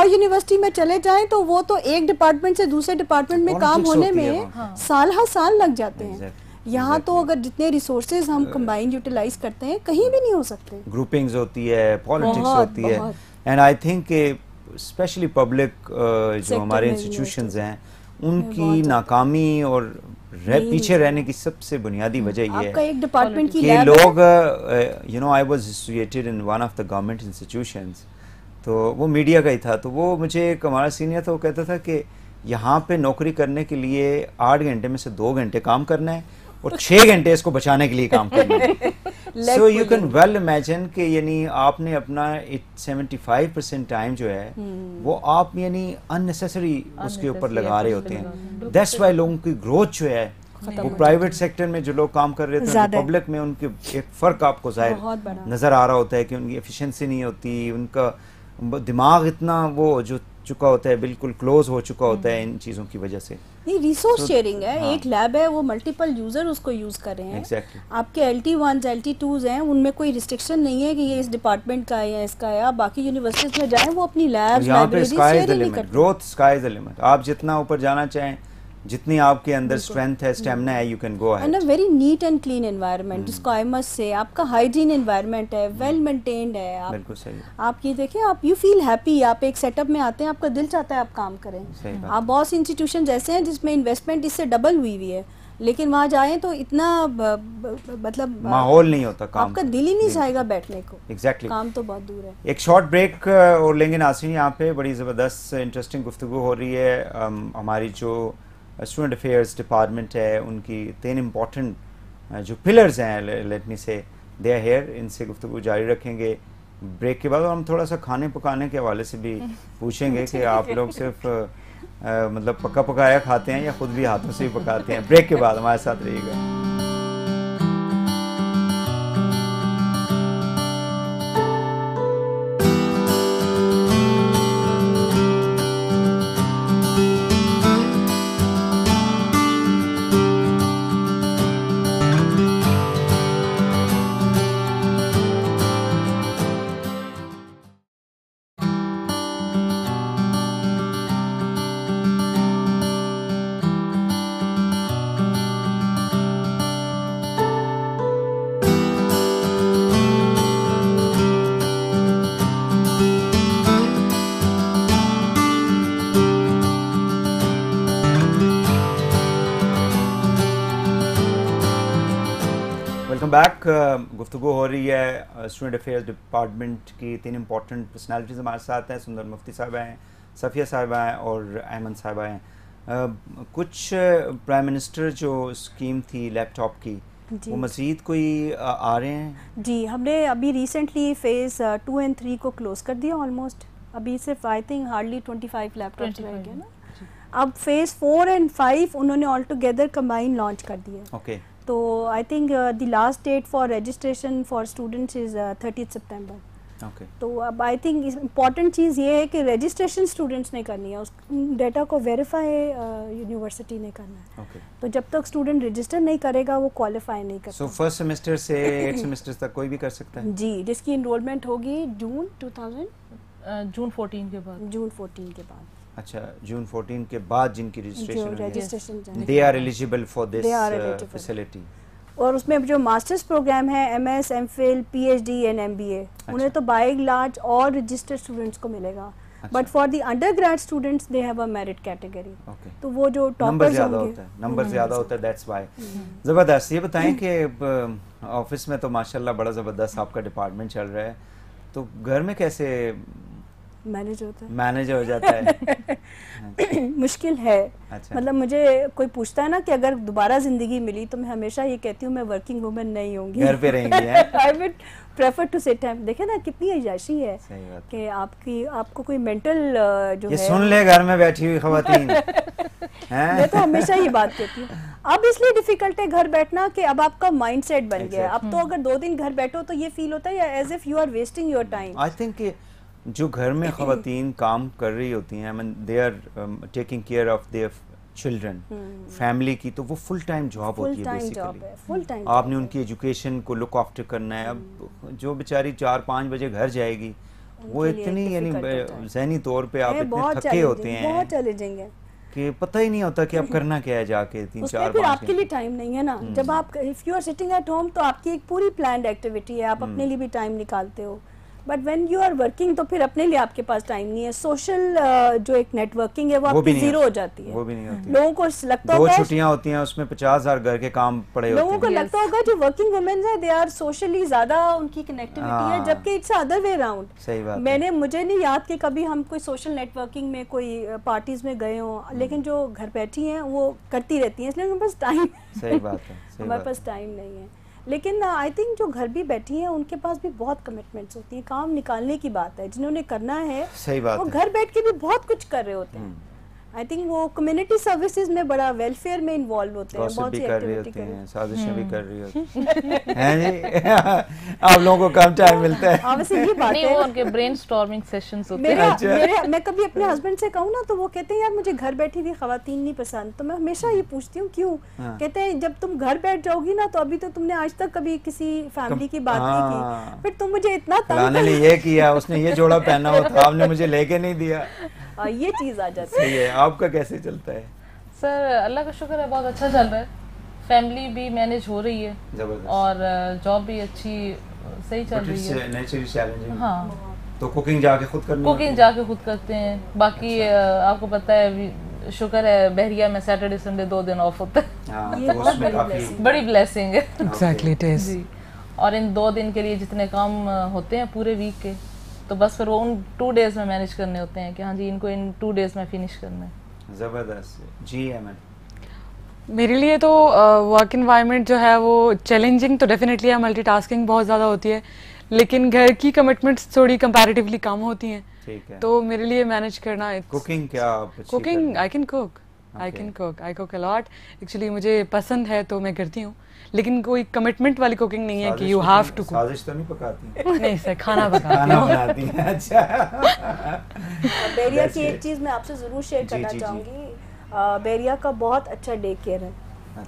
यूनिवर्सिटी में चले जाएं तो वो तो एक डिपार्टमेंट से दूसरे डिपार्टमेंट में काम होने में साल लग जाते हैं। यहाँ तो अगर जितने रिसोर्सेज हम कंबाइन यूटिलाइज करते हैं कहीं भी नहीं हो सकते। ग्रुपिंग्स होती है, पॉलिटिक्स होती है, and I think specially public जो हमारे इंस्टीट्यूशंस हैं उनकी नाकामी और पीछे रहने की सबसे बुनियादी वजह ये है एक डिपार्टमेंट की कि लोग you know I was associated in one of the government institutions, तो वो मीडिया का ही था, तो वो मुझे एक हमारा सीनियर था, वो कहता था कि यहाँ पे नौकरी करने के लिए 8 घंटे में से 2 घंटे काम करना है और 6 घंटे इसको बचाने के लिए काम करना है। So you can well imagine कि यानी आपने अपना 75% टाइम जो है वो आप यानी अननेसेसरी उसके ऊपर लगा रहे होते हैं। दैट्स वाई लोगों की ग्रोथ जो है वो प्राइवेट सेक्टर में जो लोग काम कर रहे थे पब्लिक में उनके एक फ़र्क आपको जाहिर नज़र आ रहा होता है कि उनकी एफिशिएंसी नहीं होती, उनका दिमाग इतना वो जो चुका होता है, बिल्कुल क्लोज हो चुका होता है इन चीज़ों की वजह से। नहीं, रिसोर्स शेयरिंग है। हाँ। एक लैब है, वो मल्टीपल यूज़र उसको यूज़ कर रहे हैं। exactly. आपके LT1s LT2s हैं, उनमें कोई रिस्ट्रिक्शन नहीं है कि ये इस डिपार्टमेंट का है या इसका है। आप बाकी यूनिवर्सिटीज़ में जाएं, वो अपनी लैब्स लाइब्रेरी शेयर नहीं करते। Growth sky is the limit. आप जितना ऊपर जाना चाहें, जितनी आपके अंदर स्ट्रेंथ है, स्टैमिना है, you can go ahead. And a very neat and clean environment, जिसको आई मस्ट से आपका हाइजीन एनवायरनमेंट है, वेल मेंटेन्ड है। आप बिल्कुल सही। आप ये देखें, आप यू फील हैप्पी, आप एक सेटअप में आते हैं, आपका दिल चाहता है आप काम करें। आप बहुत सी इंस्टीट्यूशन ऐसे हैं जिसमें इन्वेस्टमेंट इससे डबल हुई हुई है, लेकिन वहाँ जाएँ तो इतना मतलब माहौल नहीं होता काम, आपका दिल ही नहीं चाहेगा बैठने को। एग्जैक्टली, काम तो बहुत दूर है। एक शॉर्ट ब्रेक और लेंगे नाज़रीन। यहाँ पे बड़ी ज़बरदस्त इंटरेस्टिंग गुफ्तगू हो रही है। हमारी जो स्टूडेंट अफेयर्स डिपार्टमेंट है, उनकी 3 इम्पॉर्टेंट जो पिलर्स हैं, लेट मी से, दे आर हियर। इनसे गुफ्तगू जारी रखेंगे ब्रेक के बाद। और हम थोड़ा सा खाने पकाने के हवाले से भी पूछेंगे कि आप लोग सिर्फ मतलब पका पकाया खाते हैं या ख़ुद भी हाथों से ही पकाते हैं। ब्रेक के बाद हमारे साथ रहिएगा। Welcome back. गुफ्तगू हो रही है स्टूडेंट अफेयर्स डिपार्टमेंट की 3 इंपॉर्टेंट पर्सनालिटीज़ हमारे साथ हैं। सुंदर मुफ्ती साहिबा हैं, सफ़िया साहिबा हैं और अहमद साहिबा हैं। कुछ प्राइम मिनिस्टर जो स्कीम थी लैपटॉप की, वो मज़ीद कोई आ रहे हैं? जी, हमने अभी रिसेंटली फ़ेज़ 2 और 3 को क्लोज़ कर दिया ऑलमोस्ट। अभी सिर्फ आई थिंक हार्डली 25 लैपटॉप रह गए ना। अब फ़ेज़ 4 और 5 उन्होंने ऑल टुगेदर कंबाइन लॉन्च कर दिए। ओके, तो I think the last date for registration for students is 30 सितंबर। ओके, तो अब आई थिंक इम्पॉर्टेंट चीज़ ये है कि रजिस्ट्रेशन स्टूडेंट्स ने करनी है, उस डेटा को वेरीफाई यूनिवर्सिटी ने करना है। ओके, तो जब तक स्टूडेंट रजिस्टर नहीं करेगा वो क्वालिफाई नहीं कर सकता। सो फर्स्ट सेमेस्टर से 8 सेमेस्टर तक कोई भी कर सकता है? जी, जिसकी इनरोलमेंट होगी जून 14 के बाद। जून 14 के बाद। अच्छा, जून 14 के बाद जिनकी registration, they are eligible for this facility. और उसमें जो मास्टर्स प्रोग्राम है, MS, MPhil, PhD and MBA, उन्हें तो by large all registered students को मिलेगा। But for the undergrad students they have a merit category. तो वो जो टॉपर्स होंगे, नंबर ज़्यादा होता है, दैट्स व्हाई। ज़बरदस्त। ये बताएं कि ऑफिस में तो माशाल्लाह बड़ा ज़बरदस्त आपका डिपार्टमेंट चल रहा है, तो घर में कैसे मैनेज होता है? मैनेज हो जाता है? मुश्किल है। अच्छा। मतलब मुझे कोई पूछता है ना कि अगर दोबारा जिंदगी मिली, तो मैं हमेशा ये कहती हूँ मैं वर्किंग वुमन नहीं होंगी, घर पे रहेंगी। I would prefer to sit time. देखे ना कितनी अय्याशी है कि आपको कोई मेंटल जो ये है, सुन ले घर में बैठी हुई खवातीन। मैं तो हमेशा ये बात कहती हूँ। अब इसलिए डिफिकल्ट है घर बैठना कि अब आपका माइंडसेट बन गया है। अब तो अगर 2 दिन घर बैठो तो ये फील होता है as if you are wasting your time. I think जो घर में खवातीन काम कर रही होती हैं, they are taking care of their children, family की, तो वो फुल टाइम जॉब होती है बेसिकली। आपने उनकी एजुकेशन को लुक आफ्टर करना है। अब जो बेचारी 4-5 बजे घर जाएगी, वो इतनी यानी ज़हनी तौर पे आप इतने थके होते हैं, बहुत चैलेंजिंग है कि पता ही नहीं होता कि आप करना क्या है जाके 3-4 फिर आपके लिए टाइम नहीं है ना। जब आप if you are sitting at home तो आपकी एक पूरी प्लान्ड एक्टिविटी है, आप अपने लिए भी टाइम निकालते हो। But when you are working तो फिर अपने लिए आपके पास टाइम नहीं है। सोशल जो एक नेटवर्किंग है वो आपकी जीरो हो जाती है। वो भी नहीं होती। लोगों को लगता होगा 2 छुट्टियां होती हैं, उसमें 50,000 घर के काम पड़े होते हैं। लोगों को लगता होगा जो वर्किंग वुमेन है दे आर सोशली ज्यादा उनकी कनेक्टिविटी है, जबकि इट्स अदर वे अराउंड। सही बात। मुझे नहीं याद कि कभी हम कोई सोशल नेटवर्किंग में कोई पार्टीज में गए हों, लेकिन जो घर बैठी हैं वो करती रहती हैं, इसलिए हमारे पास टाइम सही बात है, हमारे पास टाइम नहीं है। लेकिन आई थिंक जो घर भी बैठी हैं उनके पास भी बहुत कमिटमेंट्स होती हैं। काम निकालने की बात है, जिन्होंने करना है सही बात वो है। घर बैठ के भी बहुत कुछ कर रहे होते हैं। आई थिंक वो कम्युनिटी सर्विसेज में बड़ा वेलफेयर में इन्वॉल्व होते हैं, बहुत सी कर रही एक्टिविटी होती हैं, साजिशें भी कर रही होती हैं जी। आप लोगों को कम टाइम मिलता है। वैसे ये बात नहीं, है, वो उनके ब्रेनस्टॉर्मिंग सेशंस होते हैं। मैं कभी अपने हस्बैंड से कहूँ ना तो वो कहते हैं यार मुझे घर बैठी हुई खवातीन नहीं पसंद, तो मैं हमेशा ये पूछती हूँ क्यों? कहते हैं जब तुम घर बैठ जाओगी ना तो अभी तो तुमने आज तक कभी किसी फैमिली की बात नहीं की, फिर तुम मुझे इतना फलाने ने ये किया, उसने ये जोड़ा पहना हुआ था, आपने मुझे लेके नहीं दिया, ये चीज आ जाती है। आपका कैसे चलता है? सर अल्लाह का शुक्र है, बहुत अच्छा चल रहा है, फैमिली भी मैनेज हो रही है और जॉब भी अच्छी सही चल रही है। Naturally challenging. हाँ, तो कुकिंग जाके खुद करते हैं, बाकी आपको पता है शुक्र है बहरिया में सैटरडे संडे 2 दिन ऑफ होता है। ये बहुत बड़ी ब्लेसिंग है। Exactly it is. जी, और इन 2 दिन के लिए जितने काम होते हैं पूरे वीक के, तो बस फिर वो उन 2 डेज में मैनेज करने होते हैं कि हाँ जी इनको इन 2 डेज में फिनिश करना है। जबरदस्त जी। एमन, मेरे लिए तो वर्क एनवायरनमेंट जो है वो चैलेंजिंग तो डेफिनेटली है, मल्टीटास्किंग बहुत ज़्यादा होती है, लेकिन घर की कमिटमेंट्स थोड़ी कंपैरेटिवली कम होती हैं, ठीक है। तो मेरे लिए मैनेज करना। कुकिंग क्या आप? Cooking I can cook, I cook a lot. Actually मुझे पसंद है तो मैं करती हूँ, लेकिन कोई कमिटमेंट वाली कुकिंग नहीं है कि यू हैव टू कुक। साजिश तो नहीं पकाती? नहीं सर, खाना बनाती हैं। अच्छा। बेरिया की एक चीज़ मैं आपसे ज़रूर शेयर करना चाहूँगी, बेरिया का बहुत अच्छा डे केयर है।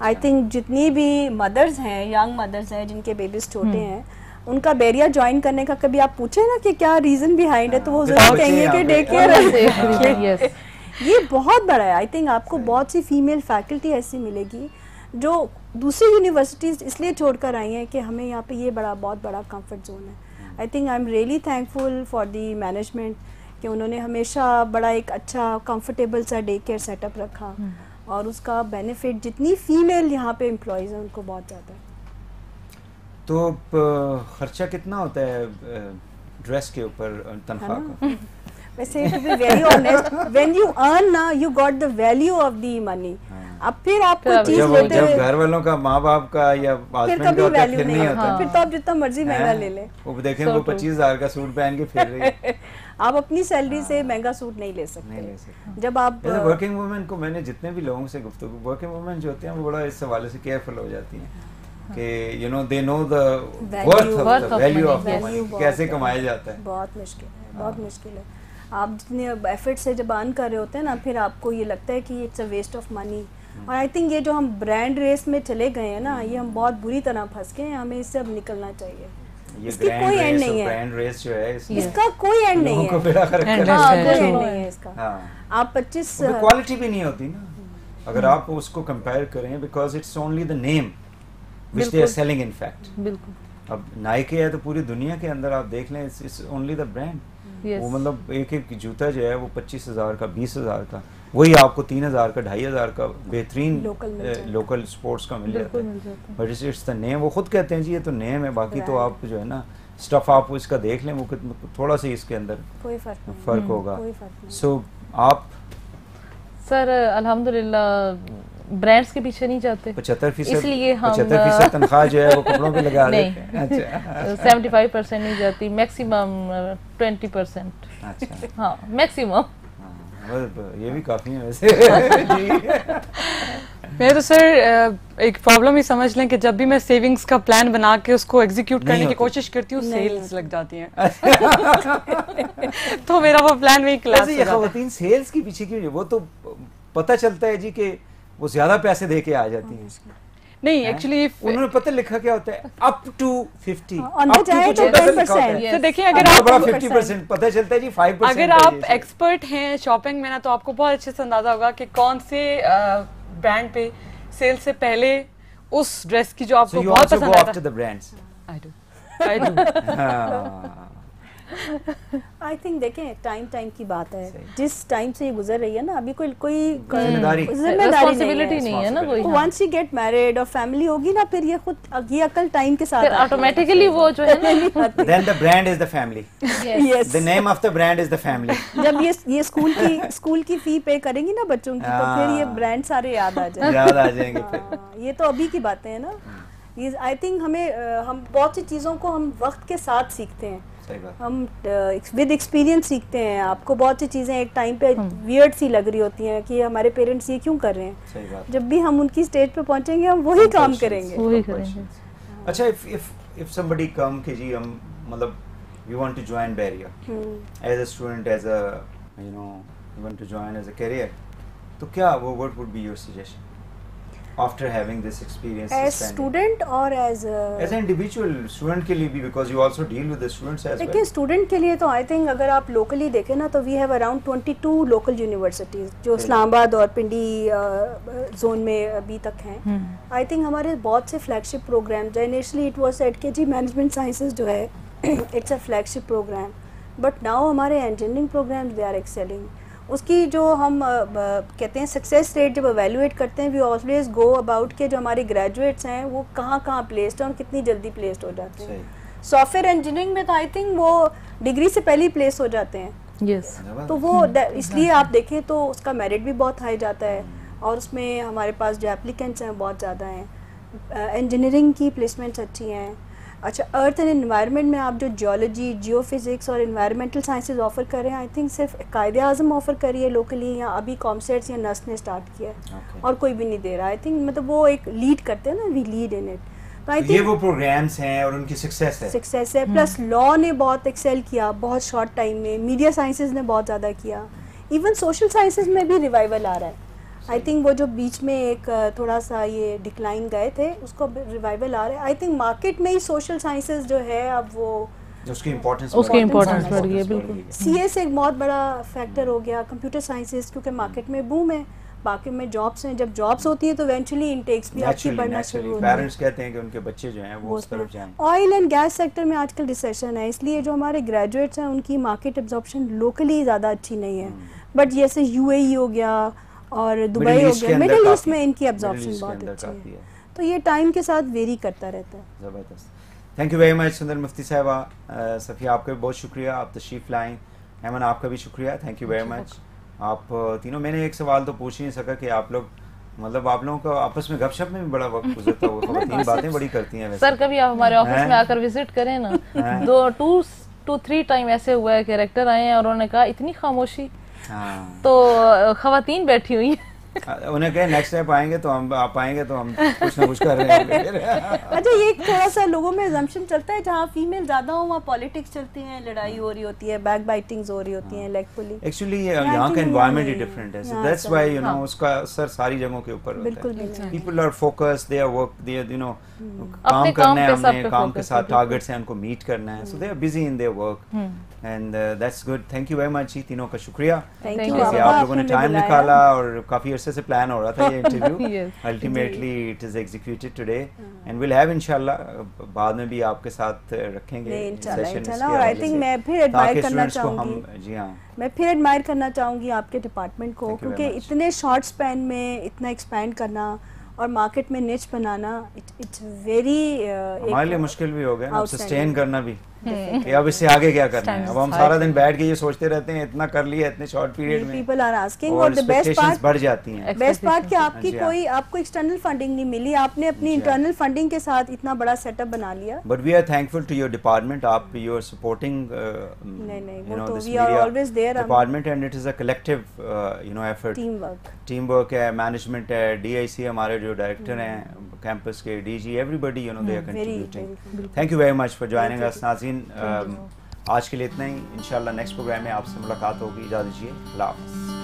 आई थिंक जितनी भी मदर्स हैं, यंग मदर्स हैं जिनके बेबीज छोटे हैं, उनका बेरिया ज्वाइन करने का कभी आप पूछे ना कि क्या रीज़न बिहाइंड है, तो वो ज़रूर कहेंगे कि डे केयर है। ये बहुत बड़ा है। आई थिंक आपको बहुत सी फीमेल फैकल्टी ऐसी मिलेगी जो दूसरी यूनिवर्सिटीज़ इसलिए छोड़कर आई हैं कि हमें यहाँ पे ये बहुत बड़ा कंफर्ट जोन है। I think I am really thankful for the management कि उन्होंने हमेशा बड़ा एक अच्छा कंफर्टेबल सा डे केयर सेटअप रखा, और उसका बेनिफिट जितनी फीमेल यहाँ पे एम्प्लॉयज़ हैं उनको बहुत ज़्यादा है। तो खर्चा कितना होता है ड्रेस के ऊपर, तनख्वाह का? वैसे to be very honest, when you earn ना, you got the value of the money. अब फिर आप कोई चीज लेते जब घर वालों का, माँ बाप का या हस्बैंड का होता है, फिर नहीं होता। फिर तो आप जितना मर्जी महंगा ले लें। वो देखें वो 25,000 का सूट पहन के फिर रही है। आप अपनी सैलरी से महंगा सूट नहीं ले सकते। जब आप वर्किंग वुमेन को, मैंने जितने भी लोगों से गुफ्तगू, वर्किंग वुमेन जो होती हैं वो बड़ा इस हवाले से केयरफुल हो जाती हैं कि you know they know the worth of the value of money, कैसे कमाया जाता है। बहुत मुश्किल है, बहुत मुश्किल है। आप जितने एफर्ट से जब अर्न कर रहे होते हैं ना, फिर आपको ये लगता है कि it's a waste of money. और आई थिंक ये जो हम ब्रांड रेस में चले गए हैं ना, ये हम बहुत बुरी तरह फंस गए हैं, हमें इससे अब निकलना चाहिए। इसकी कोई एंड नहीं है, ब्रांड रेस जो है इसका कोई एंड नहीं है, कोई एंड नहीं है इसका। आप 25 क्वालिटी भी नहीं होती ना अगर आप उसको कंपेयर करें, because it's only the name which they are selling in fact. बिल्कुल। अब नाइकी है तो पूरी दुनिया के अंदर आप देख लें, इट्स ओनली द ब्रांड। वो मतलब एक जूता जो है वो 25,000 का, 20,000 का, वही आपको 3,000 का, 2,500 का बेहतरीन लोकल स्पोर्ट्स का मिल जाता है। But it's the name. वो खुद कहते हैं जी ये तो नेम है, बाकी तो आप जो है ना स्टफ आप इसका देख लें, वो थोड़ा सा इसके अंदर कोई फर्क होगा। सो आप सर अल्हम्दुलिल्लाह ब्रांड्स के पीछे नहीं जाते, 75%, इसलिए हम 75% तनख्वाह जो है वो कपड़ों पे लगा देते हैं। अच्छा। 75% नहीं जाती, मैक्सिमम 20%। अच्छा। हाँ मैक्सिमम। ये भी काफी है वैसे। मैं तो सर एक प्रॉब्लम ही समझ लें कि जब भी मैं सेविंग्स का प्लान बना के उसको एग्जीक्यूट करने की कोशिश करती हूँ, सेल्स लग जाती हैं। तो मेरा वो प्लान वही क्लास हो जाता है। खवातीन सेल्स के पीछे क्यों? वो तो पता चलता है जी कि वो ज्यादा पैसे दे के आ जाती हैं। नहीं एक्चुअली उन्होंने पता लिखा क्या होता है, अप टू 50, तो देखिए अगर आप 50% पता चलता है जी 5%। अगर आप एक्सपर्ट हैं शॉपिंग में ना, तो आपको बहुत अच्छे से अंदाजा होगा कि कौन से ब्रांड पे सेल से पहले उस ड्रेस की जो आपको बहुत पसंद आता है। आई थिंक देखें टाइम की बात है, जिस टाइम से ये गुजर रही है ना, अभी कोई जिम्मेदारी नहीं है ना कोई। वंस यू गेट मैरिड और फैमिली होगी ना, फिर ये खुद ये अकल टाइम के साथ ऑटोमेटिकली वो जो है ना, then the brand is the family. Yes, the name of the brand is the family. जब ये स्कूल की फी पे करेंगी ना बच्चों की, तो फिर ये ब्रांड सारे याद आ जाएंगे। ये तो अभी की बातें हैं ना। आई थिंक हम बहुत सी चीज़ों को हम वक्त के साथ सीखते हैं। हम विद एक्सपीरियंस सीखते हैं। आपको बहुत सी चीज़ें एक टाइम पे वियर्ड सी लग रही होती हैं कि हमारे पेरेंट्स ये क्यों कर रहे हैं, जब भी हम उनकी स्टेज पे पहुंचेंगे हम वही काम करेंगे। अच्छा, if somebody come कि जी हम मतलब we want to join Beria as a student, as a you want to join as a career, तो क्या वो what would be your suggestion after having this experience as student और as an individual student के लिए भी, because you also deal with the students as well? देखिए student के लिए तो आई थिंक अगर आप लोकली देखें ना तो we have around 22 local universities जो इस्लामाबाद और पिंडी जोन में अभी तक हैं। आई थिंक हमारे बहुत से flagship programme, initially it was said कि जी मैनेजमेंट साइंसेज जो है it's a flagship programme, but now हमारे engineering programmes they are excelling. उसकी जो हम कहते हैं सक्सेस रेट जब एवेल्यूएट करते हैं, वी ऑलवेज गो अबाउट के जो हमारे ग्रेजुएट्स हैं वो कहाँ प्लेस्ड हैं और कितनी जल्दी प्लेस्ड हो जाते हैं। सॉफ्टवेयर इंजीनियरिंग में तो आई थिंक वो डिग्री से पहले ही प्लेस हो जाते हैं। यस तो वो इसलिए आप देखें तो उसका मेरिट भी बहुत हाई जाता है और उसमें हमारे पास जो एप्लीकेंट्स हैं बहुत ज़्यादा हैं। इंजीनियरिंग की प्लेसमेंट्स अच्छी हैं। अच्छा, अर्थ एंड एनवायरनमेंट में आप जो जियोलॉजी, जियोफिज़िक्स और एनवायरमेंटल साइंसेज ऑफर कर रहे हैं, आई थिंक सिर्फ कायदे आज़म ऑफर करिए लोकली, या अभी कॉमसेट्स या नस्ट ने स्टार्ट किया है और कोई भी नहीं दे रहा। आई थिंक मतलब वो एक लीड करते हैं ना, वी लीड इन इट। तो आई थिंक ये वो प्रोग्राम्स हैं और उनकी सक्सेस है। प्लस लॉ ने बहुत एक्सेल किया बहुत शॉर्ट टाइम में, मीडिया साइंसेज ने बहुत ज़्यादा किया, इवन सोशल साइंसेज में भी रिवाइवल आ रहा है। आई थिंक वो जो बीच में एक थोड़ा सा ये डिक्लाइन गए थे उसको रिवाइवल आ रहा है। आई थिंक मार्केट में ही सोशल साइंसेज जो है अब वो उसकी इम्पोर्टेंस बढ़ गई है। बिल्कुल सीएस एक बहुत बड़ा फैक्टर हो गया, कंप्यूटर साइंसेज क्योंकि मार्केट में बूम है, बाकी में जॉब्स हैं। जब जॉब्स होती है तो इवेंचुअली इनटेक्स भी आपकी बढ़ना शुरू होती है। पेरेंट्स कहते हैं कि उनके बच्चे जो हैं वो उस तरफ जाएं। ऑयल एंड गैस सेक्टर में आजकल रिसेशन है, इसलिए जो हमारे ग्रेजुएट्स हैं उनकी मार्केट एब्जॉर्प्शन लोकली ज़्यादा अच्छी नहीं है। बट जैसे यूएई हो गया और दुबई हो गया, मिडिल ईस्ट में इनकी एब्जॉर्प्शन बहुत अच्छी है। तो ये टाइम के साथ वेरी करता रहता है। ज़बरदस्त। थैंक यू वेरी मच सुंदर मुफ्ती साहिबा। सफ़िया आपका भी बहुत शुक्रिया, आप तशरीफ़ लाएँ। ऐमन आपका भी शुक्रिया, थैंक यू वेरी मच। आप तीनों, मैंने एक सवाल तो पूछ ही नहीं सका कि आप लोग मतलब आप लोगों का आपस में गपशप में भी बड़ा वक्त गुजरता हुआ, ख़वातीन बातें बड़ी करती हैं। सर कभी आप हमारे ऑफिस में आकर विजिट करें ना, 2-3 टाइम ऐसे हुआ है कैरेक्टर आए हैं और उन्होंने कहा इतनी खामोशी, तो ख़वातीन बैठी हुई हैं। उन्हें कहे नेक्स्ट टाइम आएंगे तो हम आप आएंगे तो हम कुछ ना कुछ कर रहे हैं। अच्छा, ये थोड़ा सा लोगों में assumption चलता है जहाँ फीमेल ज्यादा हो वहाँ पॉलिटिक्स चलती हैं, लड़ाई हो रही होती है, बैक बाइटिंग्स हो रही होती हैं, लेग पुलिंग। एक्चुअली यहाँ का एनवायरनमेंट ही डिफरेंट है, so that's why you know उसका असर सारी जगहों के ऊपर होता है। People are focused, they are work, they you know काम करना है, हमने काम के साथ टारगेट्स हैं, उनको मीट करना है, so they are busy in their work and that's good. Thank you very much जी तीनों का शुक्रिया। आप लोगों ने टाइम निकाला और काफी अरसे से प्लान हो रहा था ये interview, ultimately it is executed today and will have इंशाल्लाह बाद में भी आपके साथ रखेंगे सेशन। और आई थिंक मैं फिर एडमायर करना चाहूंगी, जी हाँ, मैं फिर एडमायर करना चाहूंगी आपके डिपार्टमेंट को, क्योंकि इतने शॉर्ट स्पैन में इतना एक्सपैंड करना और मार्केट में निच बनाना, इट्स वेरी हमारे लिए मुश्किल भी हो गया सस्टेन करना भी कि अब इससे आगे क्या करना है। अब हम सारा दिन बैठ के ये सोचते रहते हैं इतना कर लिया इतने शॉर्ट पीरियड में, पीपल आर आस्किंग और द बेस्ट पार्ट बढ़ जाती हैं। बेस्ट पार्ट कि आपकी कोई आपको एक्सटर्नल फंडिंग नहीं मिली, आपने अपनी इंटरनल फंडिंग के साथ इतना बड़ा सेटअप बना लिया। But we are thankful to your department, आप यू आर सपोर्टिंग वो तो we are always their department and it is a collective you know effort, team work है, मैनेजमेंट है, डीआईसी हमारे जो डायरेक्टर हैं कैंपस के, DG, everybody you know they are contributing. Thank you very much for joining us. नाज़रीन आज के लिए इतना ही, इंशाल्लाह नेक्स्ट प्रोग्राम में आपसे मुलाकात होगी, इजाज़त दीजिए, अल्लाह हाफ़िज़।